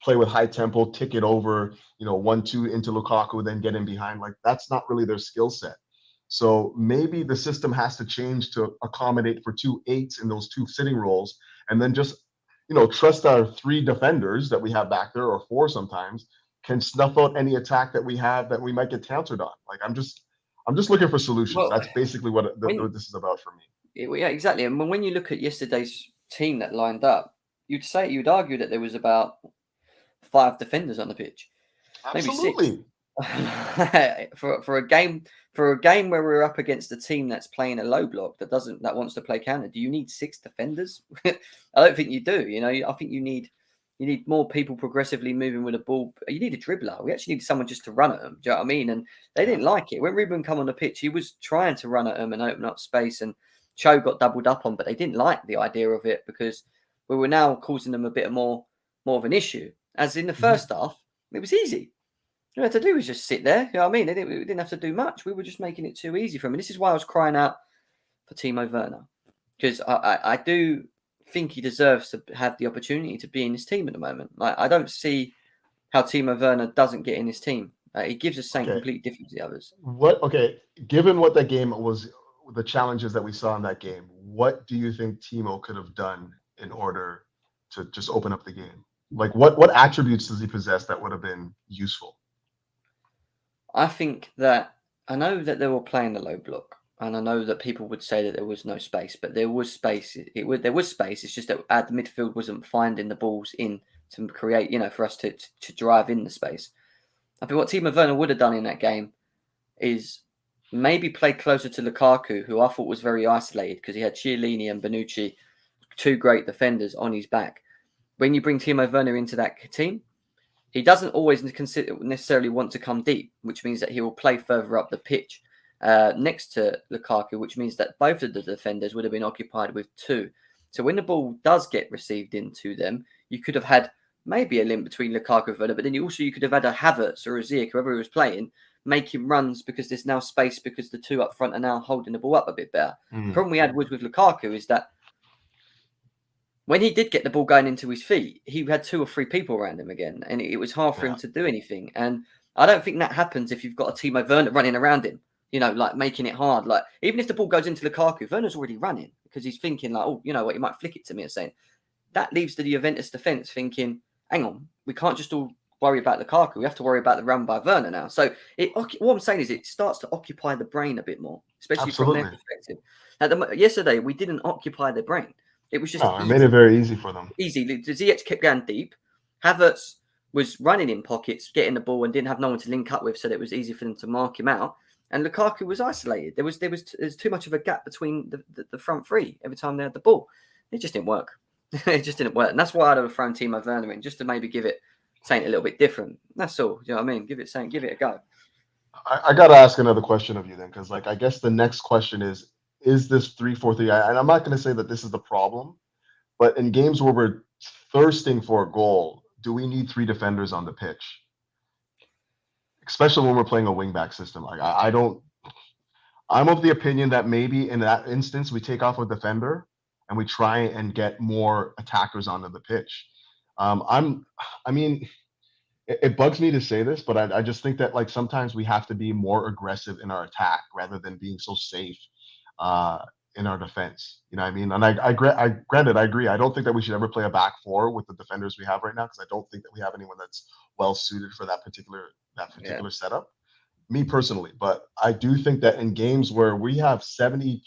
A: play with high tempo, tick it over, 1-2 into Lukaku, then get in behind. Like that's not really their skill set. So maybe the system has to change to accommodate for 2 8s in those two sitting roles, and then just trust our three defenders that we have back there, or four sometimes, can snuff out any attack that we have that we might get countered on. Like I'm just looking for solutions.
B: Well,
A: That's basically what
B: when
A: this is about for me.
B: yeah, exactly. And when you look at yesterday's team that lined up, you'd argue that there was about 5 defenders on the pitch, maybe 6.
A: Absolutely.
B: For a game where we're up against a team that's playing a low block that wants to play counter, do you need 6 defenders? I don't think you do. I think you need more people progressively moving with the ball. You need a dribbler. We actually need someone just to run at them. Do you know what I mean? And they didn't like it when Ruben come on the pitch. He was trying to run at them and open up space, and Cho got doubled up on, but they didn't like the idea of it because we were now causing them a bit more of an issue. As in the first half, it was easy. All you had to do was just sit there. You know what I mean? We didn't have to do much. We were just making it too easy for him. And this is why I was crying out for Timo Werner. Because I do think he deserves to have the opportunity to be in this team at the moment. Like, I don't see how Timo Werner doesn't get in this team. He gives us something
A: Okay.
B: completely different to the others.
A: Given what that game was, the challenges that we saw in that game, what do you think Timo could have done in order to just open up the game? Like what attributes does he possess that would have been useful?
B: I think that I know that they were playing the low block, and I know that people would say that there was no space, but there was space. There was space. It's just that the midfield wasn't finding the balls in to create, for us to drive in the space. I think what Timo Werner would have done in that game is maybe play closer to Lukaku, who I thought was very isolated because he had Chiellini and Bonucci, 2 great defenders on his back. When you bring Timo Werner into that team, he doesn't always necessarily want to come deep, which means that he will play further up the pitch next to Lukaku, which means that both of the defenders would have been occupied with 2. So when the ball does get received into them, you could have had maybe a link between Lukaku and Werner, but then you could have had a Havertz or a Ziyech, whoever he was playing, making runs because there's now space because the 2 up front are now holding the ball up a bit better. The problem we had with Lukaku is that when he did get the ball going into his feet, he had 2 or 3 people around him again, and it was hard for him to do anything. And I don't think that happens if you've got a Timo Werner running around him, like making it hard. Like even if the ball goes into Lukaku, Werner's already running because he's thinking like, oh, you know what, he might flick it to me and saying that leaves the Juventus defense thinking, hang on, we can't just all worry about Lukaku. We have to worry about the run by Werner now. So what I'm saying is it starts to occupy the brain a bit more, especially from their perspective. Yesterday, we didn't occupy the brain. It was just
A: I made it very easy for them.
B: Easy. The Ziyech kept going deep. Havertz was running in pockets, getting the ball, and didn't have no one to link up with, so that it was easy for them to mark him out. And Lukaku was isolated. There's too much of a gap between the front 3 every time they had the ball. It just didn't work. It just didn't work, and that's why I'd have thrown Timo Werner in just to maybe give it something a little bit different. That's all. You know what I mean? Give it a go.
A: I got to ask another question of you then, because I guess the next question is this 3-4-3? And I'm not going to say that this is the problem. But in games where we're thirsting for a goal, do we need 3 defenders on the pitch? Especially when we're playing a wingback system. Like I'm of the opinion that maybe in that instance we take off a defender and we try and get more attackers onto the pitch. It bugs me to say this, but I just think that like sometimes we have to be more aggressive in our attack rather than being so safe in our defense. You know what I mean? And granted, I agree. I don't think that we should ever play a back 4 with the defenders we have right now because I don't think that we have anyone that's well suited for that particular setup. Me personally, but I do think that in games where we have 70+%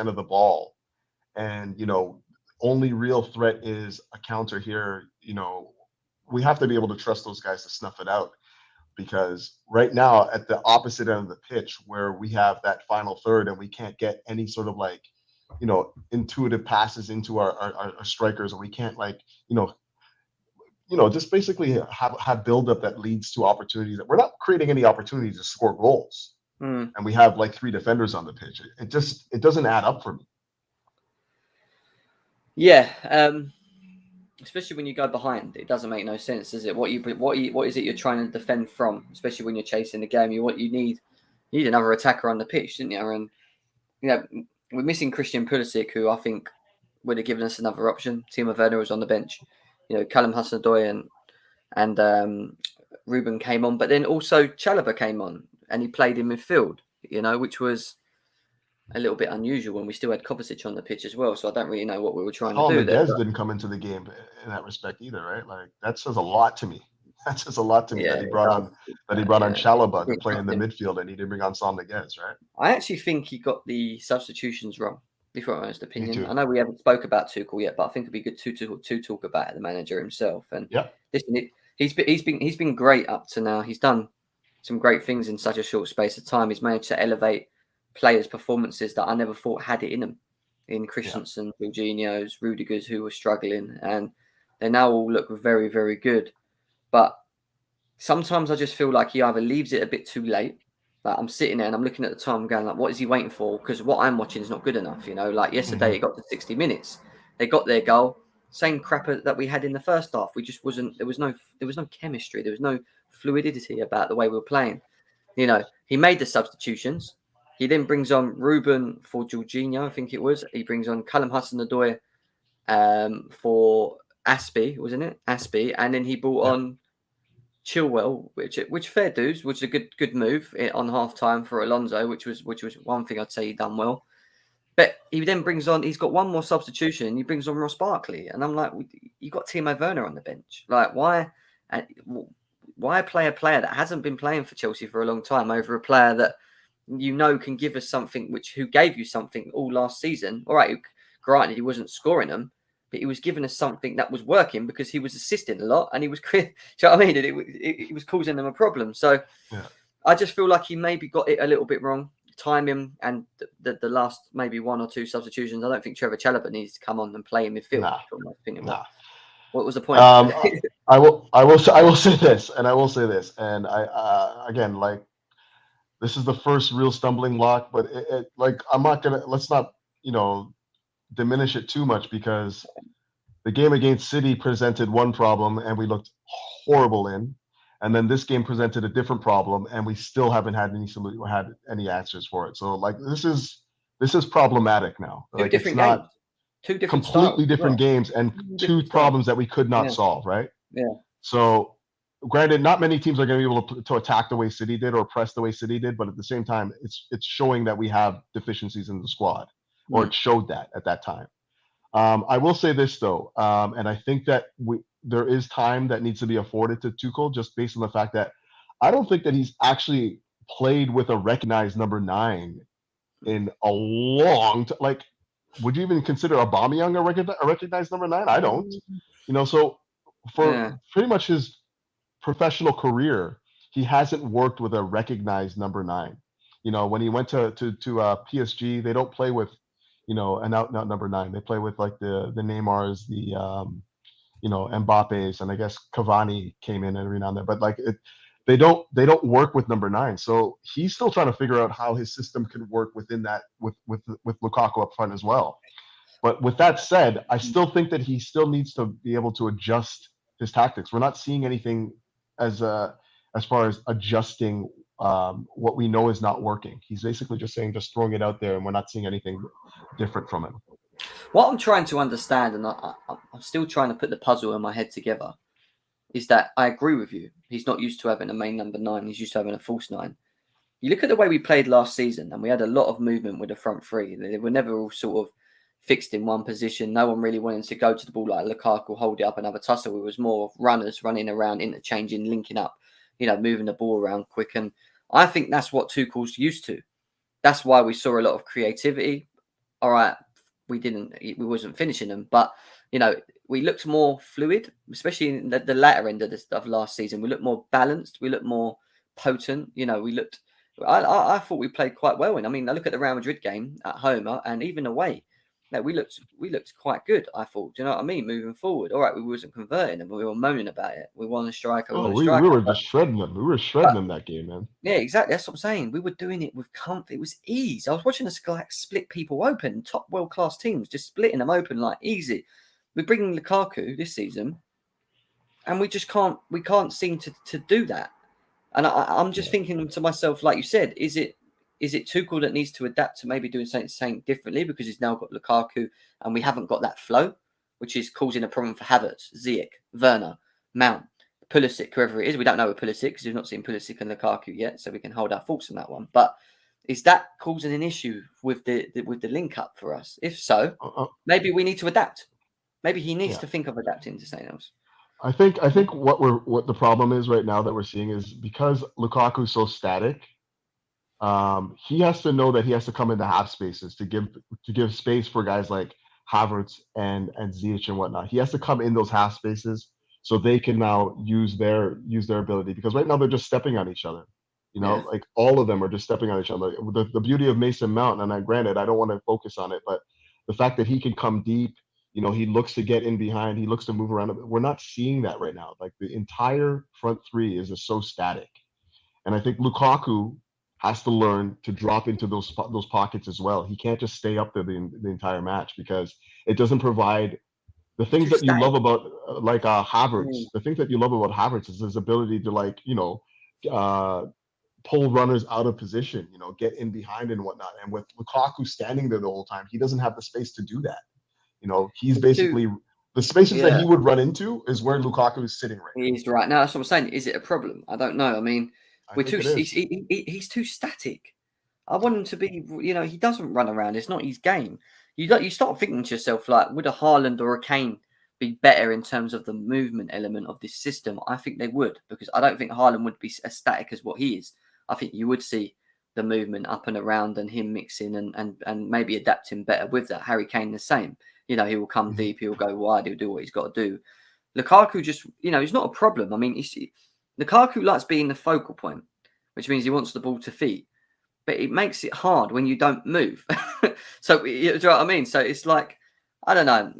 A: of the ball, and only real threat is a counter here, we have to be able to trust those guys to snuff it out. because right now at the opposite end of the pitch where we have that final third and we can't get any sort of like, intuitive passes into our strikers, and we can't like, just basically have buildup that leads to opportunities. That we're not creating any opportunities to score goals,
B: Mm.
A: and we have like 3 defenders on the pitch. It doesn't add up for me.
B: Yeah, especially when you go behind, it doesn't make no sense, does it? What is it you're trying to defend from? Especially when you're chasing the game, you need another attacker on the pitch, didn't you? And we're missing Christian Pulisic, who I think would have given us another option. Timo Werner was on the bench. Callum Hudson-Odoi and Ruben came on, but then also Chalobah came on and he played in midfield. Which was a little bit unusual when we still had Kovacic on the pitch as well. So I don't really know what we were trying to do there.
A: Didn't come into the game in that respect either, right? Like that says a lot to me. That says a lot to me that he brought on Chalobah to play in the midfield, and he didn't bring on Sam Niguez, right?
B: I actually think he got the substitutions wrong, before my honest opinion. I know we haven't spoke about Tuchel yet, but I think it'd be good to talk about the manager himself. And listen, he's been great up to now. He's done some great things in such a short space of time. He's managed to elevate players' performances that I never thought had it in them. In Christensen, Jorginho's, Rudiger's, who were struggling, and they now all look very, very good. But sometimes I just feel like he either leaves it a bit too late. Like I'm sitting there and I'm looking at the time going like, what is he waiting for? Because what I'm watching is not good enough. Like yesterday it got to 60 minutes. They got their goal. Same crap that we had in the first half. We just wasn't, there was no chemistry. There was no fluidity about the way we were playing. He made the substitutions. He then brings on Ruben for Jorginho, I think it was. He brings on Callum Hudson-Odoi for Aspie, wasn't it? Aspie. And then he brought on Chilwell, which fair dues, which is a good move on half time for Alonso, which was one thing I'd say he done well. But he then brings on, he's got one more substitution. He brings on Ross Barkley, and I'm like, you got Timo Werner on the bench. Like, why play a player that hasn't been playing for Chelsea for a long time over a player that can give us something, who gave you something all last season? All right, granted he wasn't scoring them, but he was giving us something that was working because he was assisting a lot and he was, do you know what I mean? It was causing them a problem. So I just feel like he maybe got it a little bit wrong. Timing and the last maybe 1 or 2 substitutions. I don't think Trevor Chalobah needs to come on and play in midfield. What was the point?
A: I will say this, and I again, like, this is the first real stumbling block, but let's not diminish it too much, because the game against City presented one problem and we looked horrible in, and then this game presented a different problem and we still haven't had any answers for it. So like this is problematic now. Like, it's not
B: games. 2 different
A: completely different games and 2 problems that we could not solve, right?
B: Yeah.
A: So granted, not many teams are going to be able to attack the way City did or press the way City did, but at the same time, it's showing that we have deficiencies in the squad, or it showed that at that time. I will say this though, and I think that there is time that needs to be afforded to Tuchel, just based on the fact that I don't think that he's actually played with a recognized number 9 in a long time. Like, would you even consider Aubameyang a recognized number 9? I don't. So for pretty much his professional career, he hasn't worked with a recognized number 9. When he went to PSG, they don't play with an out number 9. They play with like the Neymars, the Mbappe's, and I guess Cavani came in every now and then. But like they don't work with number 9. So he's still trying to figure out how his system can work within that with Lukaku up front as well. But with that said, I still think that he still needs to be able to adjust his tactics. We're not seeing anything as far as adjusting what we know is not working. He's basically just throwing it out there, and we're not seeing anything different from him.
B: What I'm trying to understand, and I'm still trying to put the puzzle in my head together, is that I agree with you. He's not used to having a main number 9. He's used to having a false 9. You look at the way we played last season, and we had a lot of movement with the front 3. They were never all sort of fixed in one position. No one really wanted to go to the ball like Lukaku, hold it up and have a tussle. It was more of runners running around, interchanging, linking up, moving the ball around quick. And I think that's what Tuchel's used to. That's why we saw a lot of creativity. All right, we wasn't finishing them, but we looked more fluid, especially in the latter end of last season. We looked more balanced. We looked more potent. You know, we looked. I thought we played quite well. And I mean, I look at the Real Madrid game at home and even away. No, we looked quite good. I thought. Do you know what I mean? Moving forward, all right, we wasn't converting, and we were moaning about it. We want a striker. We
A: Oh,
B: want a
A: we
B: striker.
A: were just shredding them. We were shredding them that game, man.
B: Yeah, exactly. That's what I'm saying. We were doing it with comfort. It was ease. I was watching us like split people open, top world class teams, just splitting them open like easy. We're bringing Lukaku this season, and we just can't. We can't seem to do that. And I'm just thinking to myself, like you said, is it Tuchel that needs to adapt to maybe doing something differently because he's now got Lukaku and we haven't got that flow, which is causing a problem for Havertz, Ziyech, Werner, Mount, Pulisic, whoever it is. We don't know with Pulisic because we've not seen Pulisic and Lukaku yet, so we can hold our thoughts on that one. But is that causing an issue with the link up for us? If so, maybe we need to adapt. Maybe he needs to think of adapting to something else.
A: I think what the problem is right now that we're seeing is because Lukaku's so static. He has to know that he has to come into half spaces to give space for guys like Havertz and Ziyech and whatnot. He has to come in those half spaces so they can now use their ability, because right now they're just stepping on each other. You know, like all of them are just stepping on each other. The beauty of Mason Mount, and granted, I don't want to focus on it, but the fact that he can come deep, you know, he looks to get in behind, he looks to move around. We're not seeing that right now. Like the entire front three is just so static. And I think Lukaku has to learn to drop into those pockets as well. He can't just stay up there the entire match, because it doesn't provide the things that you love about Havertz. The things that you love about Havertz is his ability to, like, you know, pull runners out of position, you know, get in behind and whatnot. And with Lukaku standing there the whole time, he doesn't have the space to do that. You know, he's basically the spaces that he would run into is where Lukaku is sitting right now.
B: He's right now. That's what I'm saying. Is it a problem? I don't know. I mean, he's too static. I want him to be, you know, he doesn't run around. It's not his game. You start thinking to yourself, like, would a Haaland or a Kane be better in terms of the movement element of this system? I think they would, because I don't think Haaland would be as static as what he is. I think you would see the movement up and around and him mixing and maybe adapting better with that. Harry Kane the same. You know, he will come deep, he'll go wide, he'll do what he's got to do. Lukaku just, you know, he's not a problem. I mean, Lukaku likes being the focal point, which means he wants the ball to feet. But it makes it hard when you don't move. So, you know what I mean? So it's like, I don't know.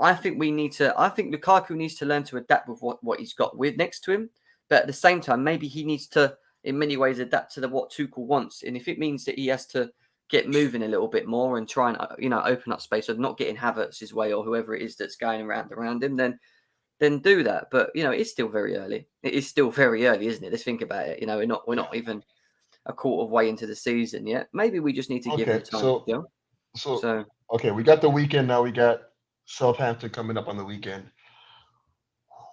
B: I think Lukaku needs to learn to adapt with what he's got with next to him. But at the same time, maybe he needs to, in many ways, adapt to what Tuchel wants. And if it means that he has to get moving a little bit more and try and, you know, open up space, or not getting Havertz's way or whoever it is that's going around him, then do that. But, you know, it's still very early. It is still very early, isn't it? Let's think about it. You know, we're not even a quarter of way into the season yet. Maybe we just need to give him time. So
A: okay, we got the weekend now. We got Southampton coming up on the weekend.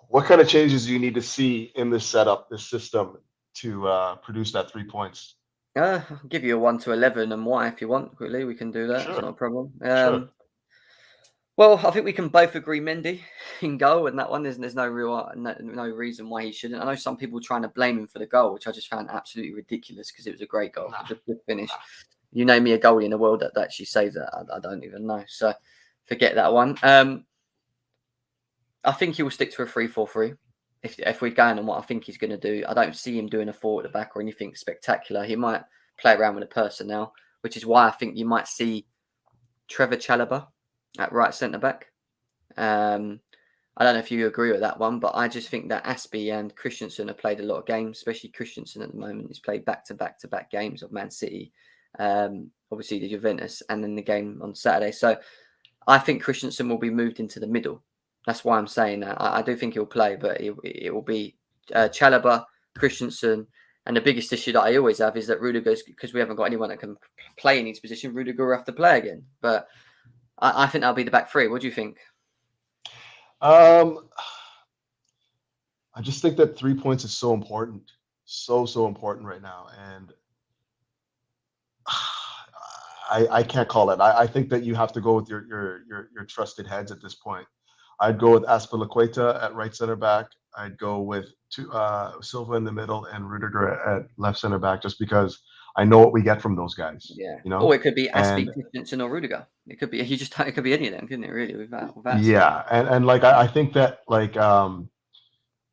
A: What kind of changes do you need to see in this setup, this system, to produce that 3 points?
B: I'll give you a 1 to 11 and why, if you want. Quickly, we can do that. Sure. It's not a problem.
A: Sure.
B: Well, I think we can both agree Mendy in goal, and that one there's no reason why he shouldn't. I know some people trying to blame him for the goal, which I just found absolutely ridiculous, because it was a great goal. It was a good finish. You name me a goalie in the world that actually saves that, I don't even know. So forget that one. I think he will stick to a 3-4-3. If we're going on what I think he's going to do, I don't see him doing a 4 at the back or anything spectacular. He might play around with the personnel, which is why I think you might see Trevor Chalobah at right centre back. I don't know if you agree with that one, but I just think that Aspie and Christensen have played a lot of games, especially Christensen at the moment. He's played back-to-back games of Man City, obviously the Juventus, and then the game on Saturday. So I think Christensen will be moved into the middle. That's why I'm saying that. I do think he'll play, but it will be Chalobah, Christensen, and the biggest issue that I always have is that Rudiger's, because we haven't got anyone that can play in his position, Rudiger will have to play again. But I think that'll be the back three. What do you think?
A: I just think that 3 points is so important, so important right now, and I can't call it. I think that you have to go with your trusted heads at this point. I'd go with Azpilicueta at right center back. I'd go with Silva in the middle and Rudiger at left center back, just because I know what we get from those guys.
B: Yeah,
A: you know.
B: Or it could be Aspie, Christensen, or Rudiger. It could be it could be any of them, couldn't it? Really, without
A: yeah, and like I think that like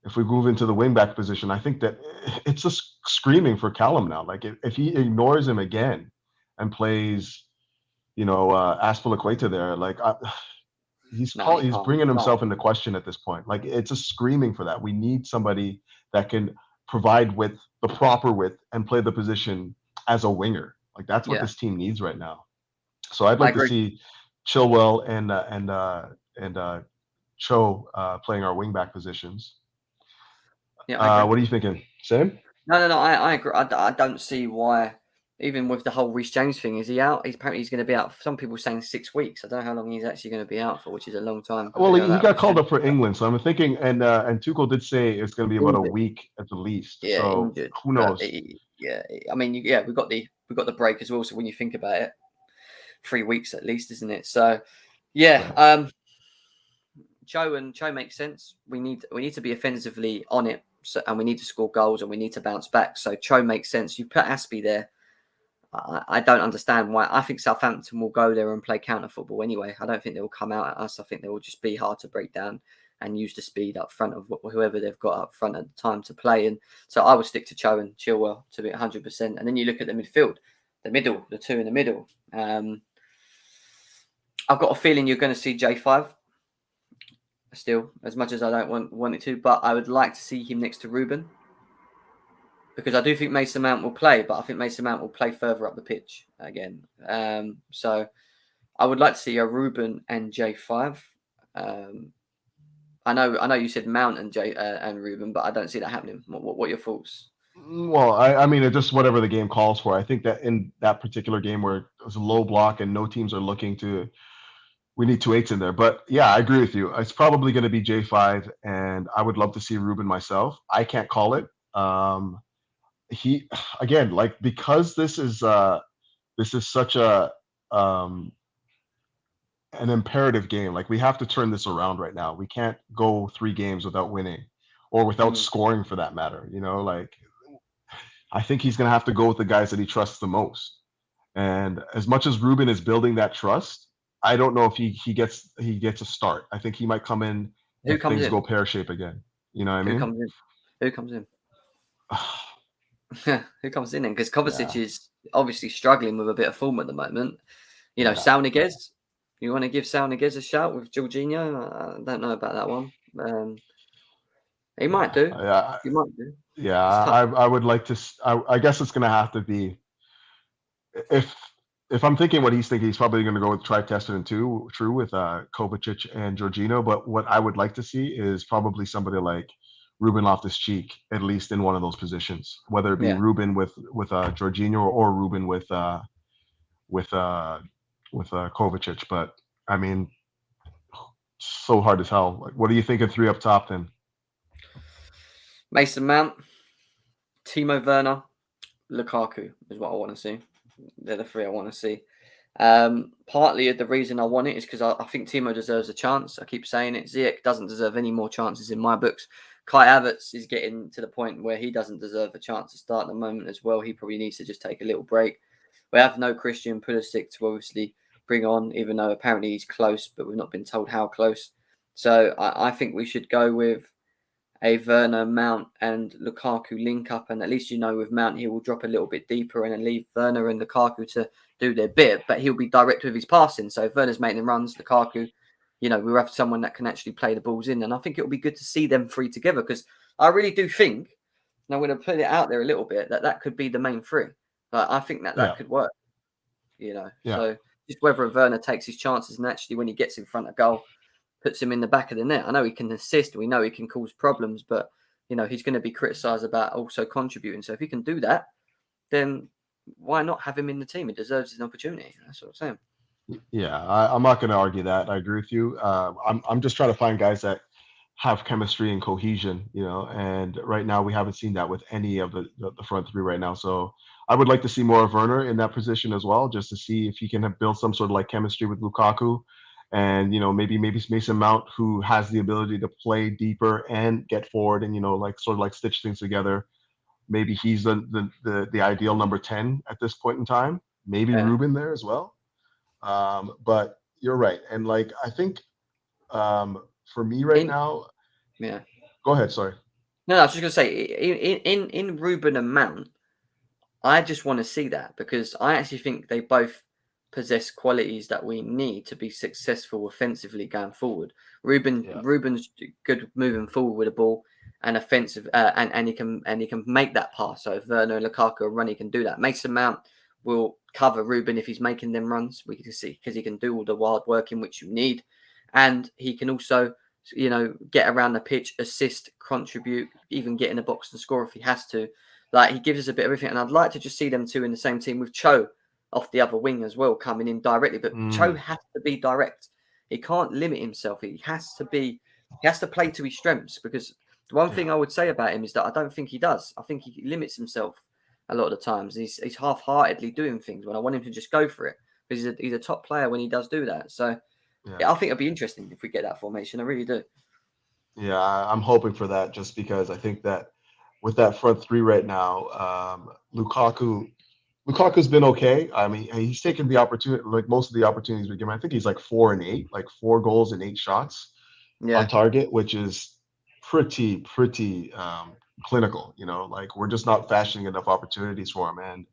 A: if we move into the wingback position, I think that it's just screaming for Callum now. Like if he ignores him again and plays, Aspilicueta there, like
B: No, you
A: he's
B: can't.
A: bringing
B: You can't.
A: himself into question at this point. Like it's just screaming for that. We need somebody that can provide with the proper width and play the position as a winger. Like that's what
B: Yeah,
A: this team needs right now. So I'd
B: I
A: like to
B: agree.
A: see Chilwell and Cho playing our wingback positions.
B: Yeah, I agree.
A: What are you thinking? Same?
B: No. I agree. I don't see why. Even with the whole Reece James thing, is he out? Apparently he's going to be out. Some people saying 6 weeks. I don't know how long he's actually going to be out for, which is a long time.
A: Well, he
B: That
A: got called
B: return.
A: up for England, so I'm thinking, and Tuchel did say it's going to be about a
B: Injured.
A: week at the least.
B: Yeah,
A: So
B: injured.
A: who
B: But
A: knows?
B: yeah, I mean, yeah, we got the break as well. So when you think about it, 3 weeks at least, isn't it? So yeah,
A: Right.
B: Cho makes sense. We need to be offensively on it, and we need to score goals and we need to bounce back. So Cho makes sense. You put Aspie there. I don't understand why. I think Southampton will go there and play counter football anyway. I don't think they will come out at us. I think they will just be hard to break down and use the speed up front of whoever they've got up front at the time to play. And so I would stick to Cho and Chilwell to be 100%. And then you look at the midfield, the two in the middle. I've got a feeling you're going to see J5 still, as much as I don't want it to, but I would like to see him next to Ruben. Because I do think Mason Mount will play, but I think Mason Mount will play further up the pitch again. So I would like to see a Ruben and J5. I know you said Mount and Ruben, but I don't see that happening. What are your thoughts?
A: Well, I mean, it just whatever the game calls for. I think that in that particular game where it was a low block and no teams are looking to, we need 2 8s in there. But yeah, I agree with you. It's probably going to be J5, and I would love to see Ruben myself. I can't call it. He again, like because this is such a an imperative game. Like we have to turn this around right now. We can't go 3 games without winning or without
B: Mm.
A: scoring for that matter. Like I think he's going to have to go with the guys that he trusts the most. And as much as Ruben is building that trust, I don't know if he gets a start. I think he might come in
B: Who
A: if
B: comes
A: things
B: in?
A: go pear shape again. You know what I
B: Who
A: mean?
B: comes in? Who comes in? Who comes in then? Because Kovacic
A: Yeah,
B: is obviously struggling with a bit of form at the moment.
A: yeah.
B: Sal Niguez. You want to give Sal Niguez a shout with Jorginho? I don't know about that one. He might
A: Yeah,
B: do.
A: yeah,
B: He might do.
A: yeah.
B: It's tough.
A: I would like to. I guess it's gonna have to be if I'm thinking what he's thinking, he's probably going to go with try tested and two true with Kovacic and Jorginho. But what I would like to see is probably somebody like Ruben Loftus-Cheek, at least in one of those positions, whether it be
B: Yeah.
A: Ruben with Jorginho or Ruben with uh, Kovacic. But I mean, so hard to tell. Like, what do you think of 3 up top then?
B: Mason Mount, Timo Werner, Lukaku is what I want to see. They're the 3 I want to see. Partly the reason I want it is because I think Timo deserves a chance. I keep saying it. Ziyech doesn't deserve any more chances in my books. Kai Havertz is getting to the point where he doesn't deserve a chance to start at the moment as well. He probably needs to just take a little break. We have no Christian Pulisic to obviously bring on, even though apparently he's close, but we've not been told how close. So I think we should go with a Werner, Mount, and Lukaku link up, and at least with Mount he will drop a little bit deeper and then leave Werner and Lukaku to do their bit, but he'll be direct with his passing. So if Werner's making the runs, Lukaku, we'll have someone that can actually play the balls in, and I think it'll be good to see them 3 together because I really do think, and I'm going to put it out there a little bit, that could be the main 3. Like, I think that
A: Yeah,
B: could work,
A: yeah.
B: So just whether Werner takes his chances and actually when he gets in front of goal, puts him in the back of the net. I know he can assist. We know he can cause problems, but he's going to be criticised about also contributing. So if he can do that, then why not have him in the team? He deserves an opportunity. That's what I'm saying.
A: Yeah, I'm not going to argue that. I agree with you. I'm just trying to find guys that have chemistry and cohesion, and right now we haven't seen that with any of the front 3 right now. So I would like to see more of Werner in that position as well, just to see if he can build some sort of like chemistry with Lukaku, and maybe Mason Mount, who has the ability to play deeper and get forward, and like sort of like stitch things together. Maybe he's the ideal number 10 at this point in time. Maybe
B: Yeah.
A: Ruben there as well. But you're right. And like, I think for me right
B: In,
A: now,
B: yeah.
A: go ahead. Sorry.
B: No, I was just going to say, in Ruben and Mount, I just want to see that because I actually think they both possess qualities that we need to be successful offensively going forward.
A: Yeah.
B: Ruben's good moving forward with the ball and offensive, and he can make that pass. So if Werner and Lukaku are running, he can do that. Mason Mount will cover Ruben if he's making them runs. We can see because he can do all the wild work in which you need, and he can also get around the pitch, assist, contribute, even get in the box and score if he has to. Like he gives us a bit of everything, and I'd like to just see them two in the same team with Cho off the other wing as well, coming in directly. But Cho has to be direct. He can't limit himself. He has to be. He has to play to his strengths because the one thing I would say about him is that I don't think he does. I think he limits himself a lot of the times. He's half-heartedly doing things when I want him to just go for it because he's a top player when he does do that. So yeah, I think it'll be interesting if we get that formation. I really do.
A: Yeah, I'm hoping for that just because I think that with that front three right now, Lukaku's been okay. I mean, he's taken the opportunity, like most of the opportunities we give him. I think he's like 4 and 8, like 4 goals and 8 shots on
B: Yeah,
A: target, which is pretty clinical. Like we're just not fashioning enough opportunities for him. And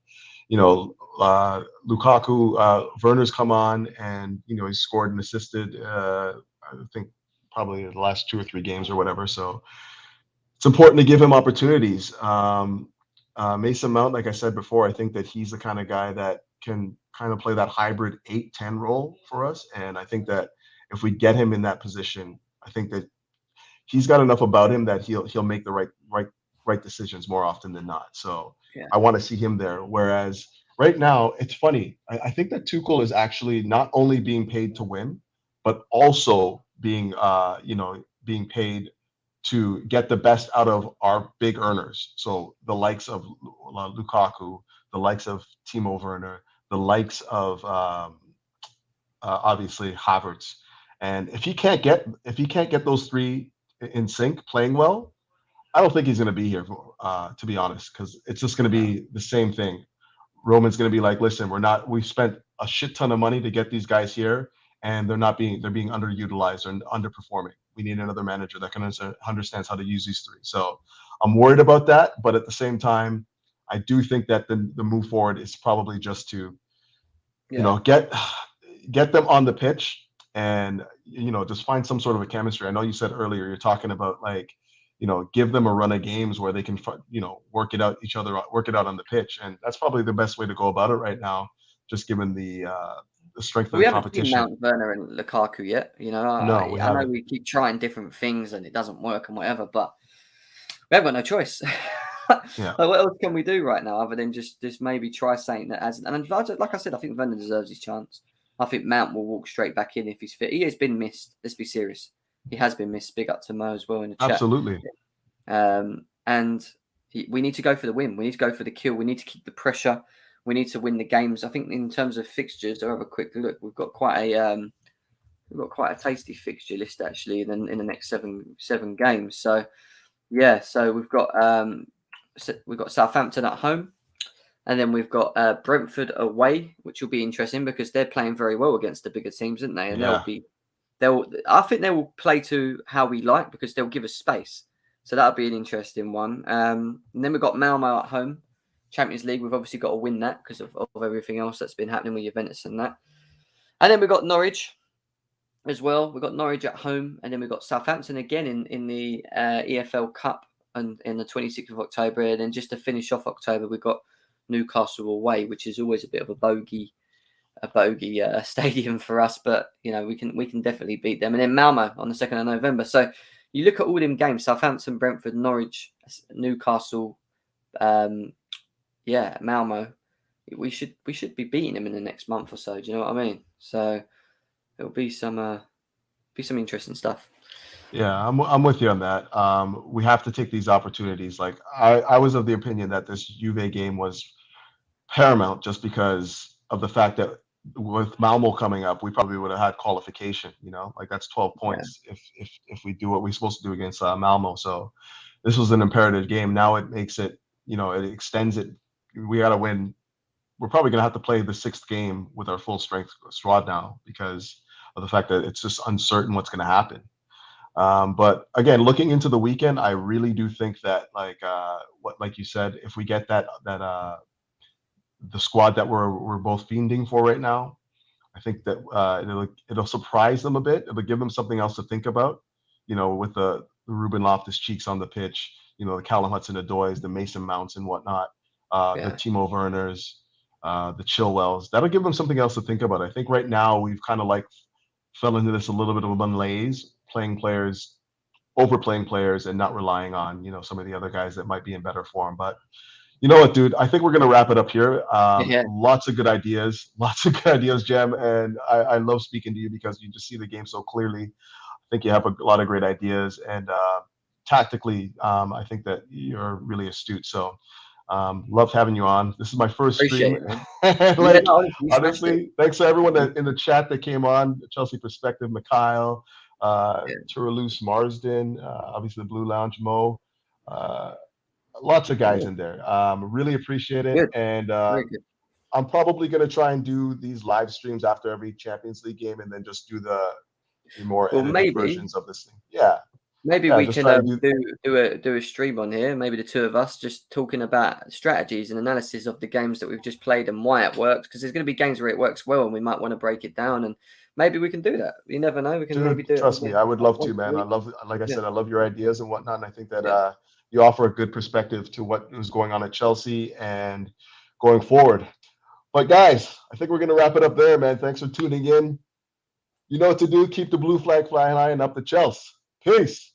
A: Lukaku, Werner's come on, and he's scored and assisted. I think probably the last 2 or 3 games or whatever. So it's important to give him opportunities. Mason Mount, like I said before, I think that he's the kind of guy that can kind of play that hybrid 8-10 role for us. And I think that if we get him in that position, I think that he's got enough about him that he'll make the right decisions more often than not. So
B: yeah,
A: I want to see him there. Whereas right now, it's funny. I think that Tuchel is actually not only being paid to win, but also being paid to get the best out of our big earners. So the likes of Lukaku, the likes of Timo Werner, the likes of obviously Havertz. And if he can't get those three in sync playing well, I don't think he's going to be here, to be honest, because it's just going to
B: no,
A: be the same thing. Roman's going to be like, listen, we've spent a shit ton of money to get these guys here, and they're being underutilized and underperforming. We need another manager that understands how to use these three. So I'm worried about that, but at the same time, I do think that the move forward is probably just to
B: yeah.
A: get them on the pitch and just find some sort of a chemistry. I know you said earlier you're talking about like give them a run of games where they can work it out on the pitch, and that's probably the best way to go about it right now, just given the strength of
B: We
A: the
B: haven't seen
A: competition.
B: Mount, Werner, and Lukaku yet.
A: No, we
B: I know
A: haven't.
B: we keep trying different things and it doesn't work and whatever, but we haven't got no choice.
A: Yeah.
B: Like, what else can we do right now other than just maybe try something that hasn't? And like I said, I think Werner deserves his chance. I think Mount will walk straight back in if he's fit. He has been missed. Let's be serious. He has been missed. Big up to Mo as well in the chat.
A: Absolutely.
B: And we need to go for the win. We need to go for the kill. We need to keep the pressure. We need to win the games. I think in terms of fixtures, I'll have a quick look. We've got quite a tasty fixture list actually in the next seven games. So yeah, so we've got Southampton at home, and then we've got Brentford away, which will be interesting because they're playing very well against the bigger teams, aren't they? And
A: Yeah.
B: I think they will play to how we like because they'll give us space. So that'll be an interesting one. And then we've got Malmo at home, Champions League. We've obviously got to win that because of everything else that's been happening with Juventus and that. And then we've got Norwich as well. We've got Norwich at home, and then we've got Southampton again in the EFL Cup and in the 26th of October. And then just to finish off October, we've got Newcastle away, which is always a bit of a bogey stadium for us, but we can definitely beat them. And then Malmo on the 2nd of November. So you look at all them games: Southampton, Brentford, Norwich, Newcastle, Malmo. We should be beating them in the next month or so. Do you know what I mean? So it'll be some interesting stuff.
A: Yeah, I'm with you on that. We have to take these opportunities. Like I was of the opinion that this Juve game was paramount just because of the fact that with Malmo coming up, we probably would have had qualification. Like that's 12
B: Yeah,
A: points if we do what we're supposed to do against Malmo. So this was an imperative game. Now it makes it, it extends it. We got to win. We're probably going to have to play the 6th game with our full strength squad now because of the fact that it's just uncertain what's going to happen. But again, looking into the weekend, I really do think that like you said, if we get the squad that we're both fiending for right now, I think that it'll surprise them a bit. It'll give them something else to think about. With the Ruben Loftus Cheeks on the pitch, the Callum Hudson-Odois, the Mason Mounts and whatnot, the
B: Yeah,
A: Timo Werners, the Chilwells. That'll give them something else to think about. I think right now we've kind of like fell into this a little bit of a malaise, overplaying players, and not relying on some of the other guys that might be in better form. But you know what, dude? I think we're gonna wrap it up here.
B: yeah,
A: Lots of good ideas, lots of good ideas, Jem, and I love speaking to you because you just see the game so clearly. I think you have a lot of great ideas, and tactically, I think that you're really astute. So, loved having you on. This is my first
B: appreciate
A: stream,
B: it, man.
A: and
B: Yeah, no, honestly, you smashed it.
A: honestly, thanks to everyone that in the chat that came on. Chelsea Perspective, Mikhail,
B: Yeah,
A: Turalus Marsden, obviously the Blue Lounge, Mo. Uh, Lots of guys
B: yeah,
A: in there. Really appreciate it.
B: good,
A: And
B: very good.
A: I'm probably going to try and do these live streams after every Champions League game and then just do the more
B: Well,
A: edited
B: maybe
A: versions of this thing. Yeah.
B: maybe
A: Yeah.
B: we
A: Just
B: can
A: try and do.
B: do a stream on here. Maybe the two of us just talking about strategies and analysis of the games that we've just played and why it works. Because there's going to be games where it works well, and we might want to break it down. And maybe we can do that. You never know. We can maybe
A: Dude,
B: do it
A: trust me, I would love to,
B: once a
A: man. I
B: week.
A: love, like I
B: Yeah,
A: said, I love your ideas and whatnot. And I think that
B: yeah.
A: you offer a good perspective to what is going on at Chelsea and going forward. But guys, I think we're going to wrap it up there, man. Thanks for tuning in. You know what to do. Keep the blue flag flying high and up the Chelsea. Peace.